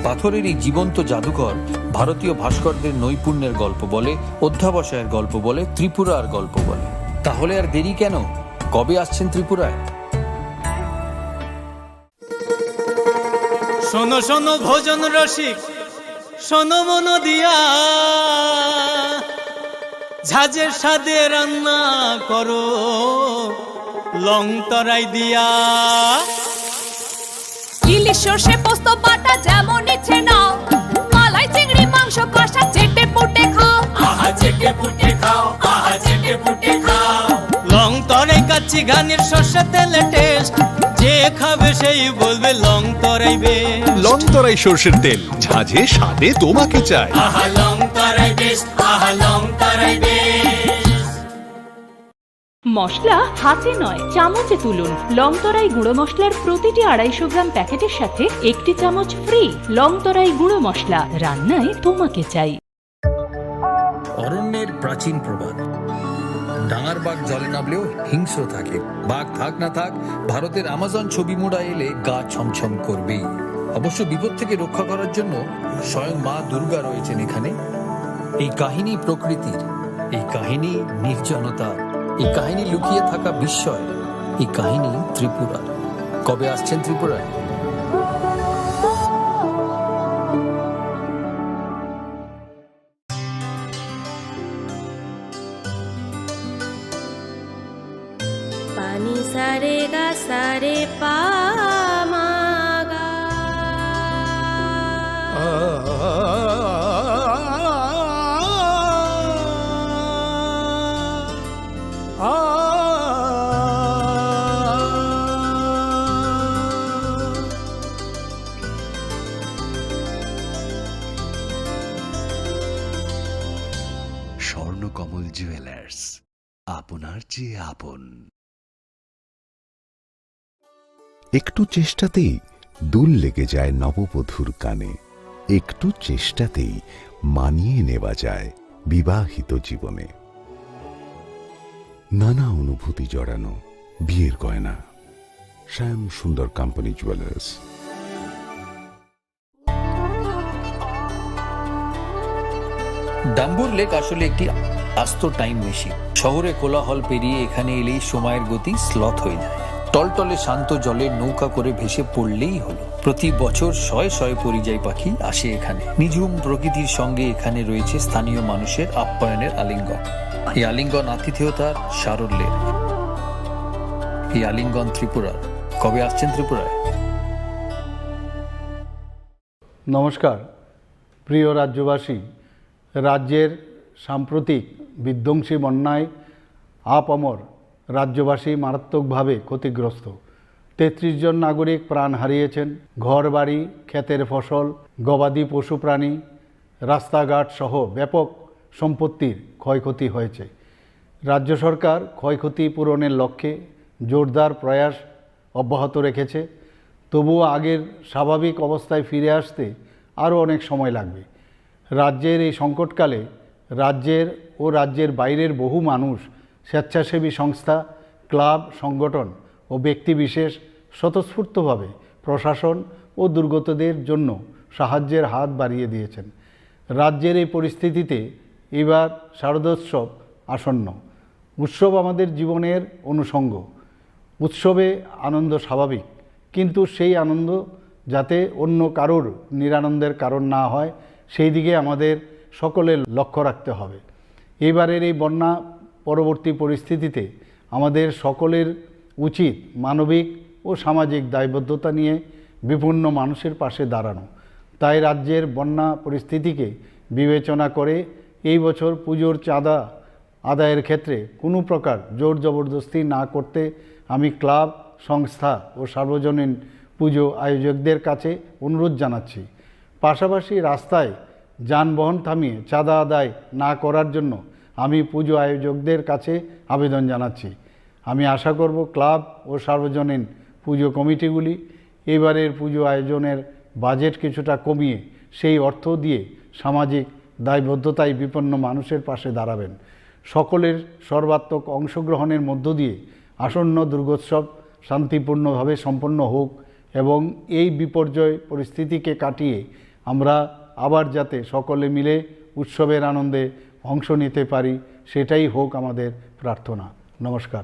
পাথরের এই জীবন্ত জাদুঘর ভারতীয় ভাস্করদের নৈপুণ্যের গল্প বলে, অধ্যাবসায়ের গল্প বলে, ত্রিপুরার গল্প বলে। তাহলে আর দেরি কেন? কবে আসছেন ত্রিপুরায়? শোনো শোনো ভোজন রসিক, শোনো মন দিয়া, ঝাঁঝের স্বাদে রান্না করো লং তরাই দিয়া। ইলিশ সর্ষে পোস্ত বাটা যেমন ইচ্ছে নাও, মালাই চিংড়ি মাংস কষা চেটে পুটে খাও, আহা চেটে পুটে খাও, আহা চেটে পুটে খাও। লং তরাই কাচ্চি ঘানির সর্ষে তেলে টেস্ট, যে খাবে সেই বলবে লং তরাই বেশ। লং তরাই সরষের তেল, ঝাঁঝে স্বাদে তোমাকে চাই। আহা লং তরাই বেশ, আহা লং তরাই বেশ। মশলা হাতে নয় চামচে তুলুন। লংতরাই গুঁড়ো মশলার প্রতিটি 250 গ্রাম প্যাকেটের সাথে 1টি চামচ ফ্রি। লংতরাই গুঁড়ো মশলা রান্নায় তোমাকে চাই। অরণ্যের প্রাচীন প্রবাদ। ডাঙার বাঘ জলে নামলেও হিংস্র থাকে, বাঘ থাক না থাক ভারতের আমাজন ছবি মোড়া এলে গা ছমছম করবেই। অবশ্য বিপদ থেকে রক্ষা করার জন্য স্বয়ং মা দুর্গা রয়েছেন এখানে। এই কাহিনী প্রকৃতির, এই কাহিনী নির্জনতার, এই কাহিনী লুকিয়ে থাকা বিস্ময়, এই কাহিনী ত্রিপুরার। কবে আসছেন ত্রিপুরায়? पानी सारे गा सारे पा मा गा স্বর্ণকমল জুয়েলার্স, আপনার চেয়ে আপন। একটু চেষ্টাতেই দুল লেগে যায় নববধূর কানে, একটু চেষ্টাতেই মানিয়ে নেওয়া যায় বিবাহিত জীবনে। নানা অনুভূতি জড়ানো বিয়ের গয়না। শ্যাম সুন্দর কোম্পানি জুয়েলার্স। ডাম্বুর লেক আসলে একটি আস্ত টাইম মেশিন। শহরে কোলাহল পেরিয়ে এখানে এলেই সময়ের গতি স্লথ হয়ে যায়। টলটলে শান্ত জলে নৌকা করে ভেসে পড়লেই হলো। প্রতি বছর শয়ে শয়ে পরিযায়ী পাখি আসে এখানে। নিঝুম প্রকৃতির সঙ্গে এখানে রয়েছে স্থানীয় মানুষের আপ্যায়নের আলিঙ্গন। এই আলিঙ্গন আতিথেয়তার সারল্যের, এই আলিঙ্গন ত্রিপুরার। কবে আসছেন ত্রিপুরায়? নমস্কার প্রিয় রাজ্যবাসী। রাজ্যের সাম্প্রতিক বিধ্বংসী বন্যায় আপামর রাজ্যবাসী মারাত্মকভাবে ক্ষতিগ্রস্ত। 33 জন নাগরিক প্রাণ হারিয়েছেন। ঘরবাড়ি, ক্ষেতের ফসল, গবাদি পশু প্রাণী, রাস্তাঘাট সহ ব্যাপক সম্পত্তির ক্ষয়ক্ষতি হয়েছে। রাজ্য সরকার ক্ষয়ক্ষতি পূরণের লক্ষ্যে জোরদার প্রয়াস অব্যাহত রেখেছে। তবুও আগের স্বাভাবিক অবস্থায় ফিরে আসতে আরও অনেক সময় লাগবে। রাজ্যের এই সংকটকালে রাজ্যের ও রাজ্যের বাইরের বহু মানুষ, স্বেচ্ছাসেবী সংস্থা, ক্লাব, সংগঠন ও ব্যক্তিবিশেষ স্বতঃস্ফূর্তভাবে প্রশাসন ও দুর্গতদের জন্য সাহায্যের হাত বাড়িয়ে দিয়েছেন। রাজ্যের এই পরিস্থিতিতে এবার শারদোৎসব আসন্ন। উৎসব আমাদের জীবনের অনুষঙ্গ। উৎসবে আনন্দ স্বাভাবিক, কিন্তু সেই আনন্দ যাতে অন্য কারোর নিরানন্দের কারণ না হয় সেই দিকে আমাদের সকলের লক্ষ্য রাখতে হবে। এবারের এই বন্যা পরবর্তী পরিস্থিতিতে আমাদের সকলের উচিত মানবিক ও সামাজিক দায়বদ্ধতা নিয়ে বিপন্ন মানুষের পাশে দাঁড়ানো। তাই রাজ্যের বন্যা পরিস্থিতিকে বিবেচনা করে এই বছর পুজোর চাঁদা আদায়ের ক্ষেত্রে কোনো প্রকার জোর জবরদস্তি না করতে আমি ক্লাব, সংস্থা ও সার্বজনীন পুজো আয়োজকদের কাছে অনুরোধ জানাচ্ছি। পাশাপাশি রাস্তায় যানবাহন থামিয়ে চাঁদা আদায় না করার জন্য আমি পুজো আয়োজকদের কাছে আবেদন জানাচ্ছি। আমি আশা করব ক্লাব ও সার্বজনীন পুজো কমিটিগুলি এবারের পুজো আয়োজনের বাজেট কিছুটা কমিয়ে সেই অর্থ দিয়ে সামাজিক দায়বদ্ধতায় বিপন্ন মানুষের পাশে দাঁড়াবেন। সকলের সর্বাত্মক অংশগ্রহণের মধ্য দিয়ে আসন্ন দুর্গোৎসব শান্তিপূর্ণভাবে সম্পন্ন হোক এবং এই বিপর্যয় পরিস্থিতিকে কাটিয়ে আমরা আবার যাতে সকলে মিলে উৎসবের আনন্দে অংশ নিতে পারি সেটাই হোক আমাদের প্রার্থনা। নমস্কার।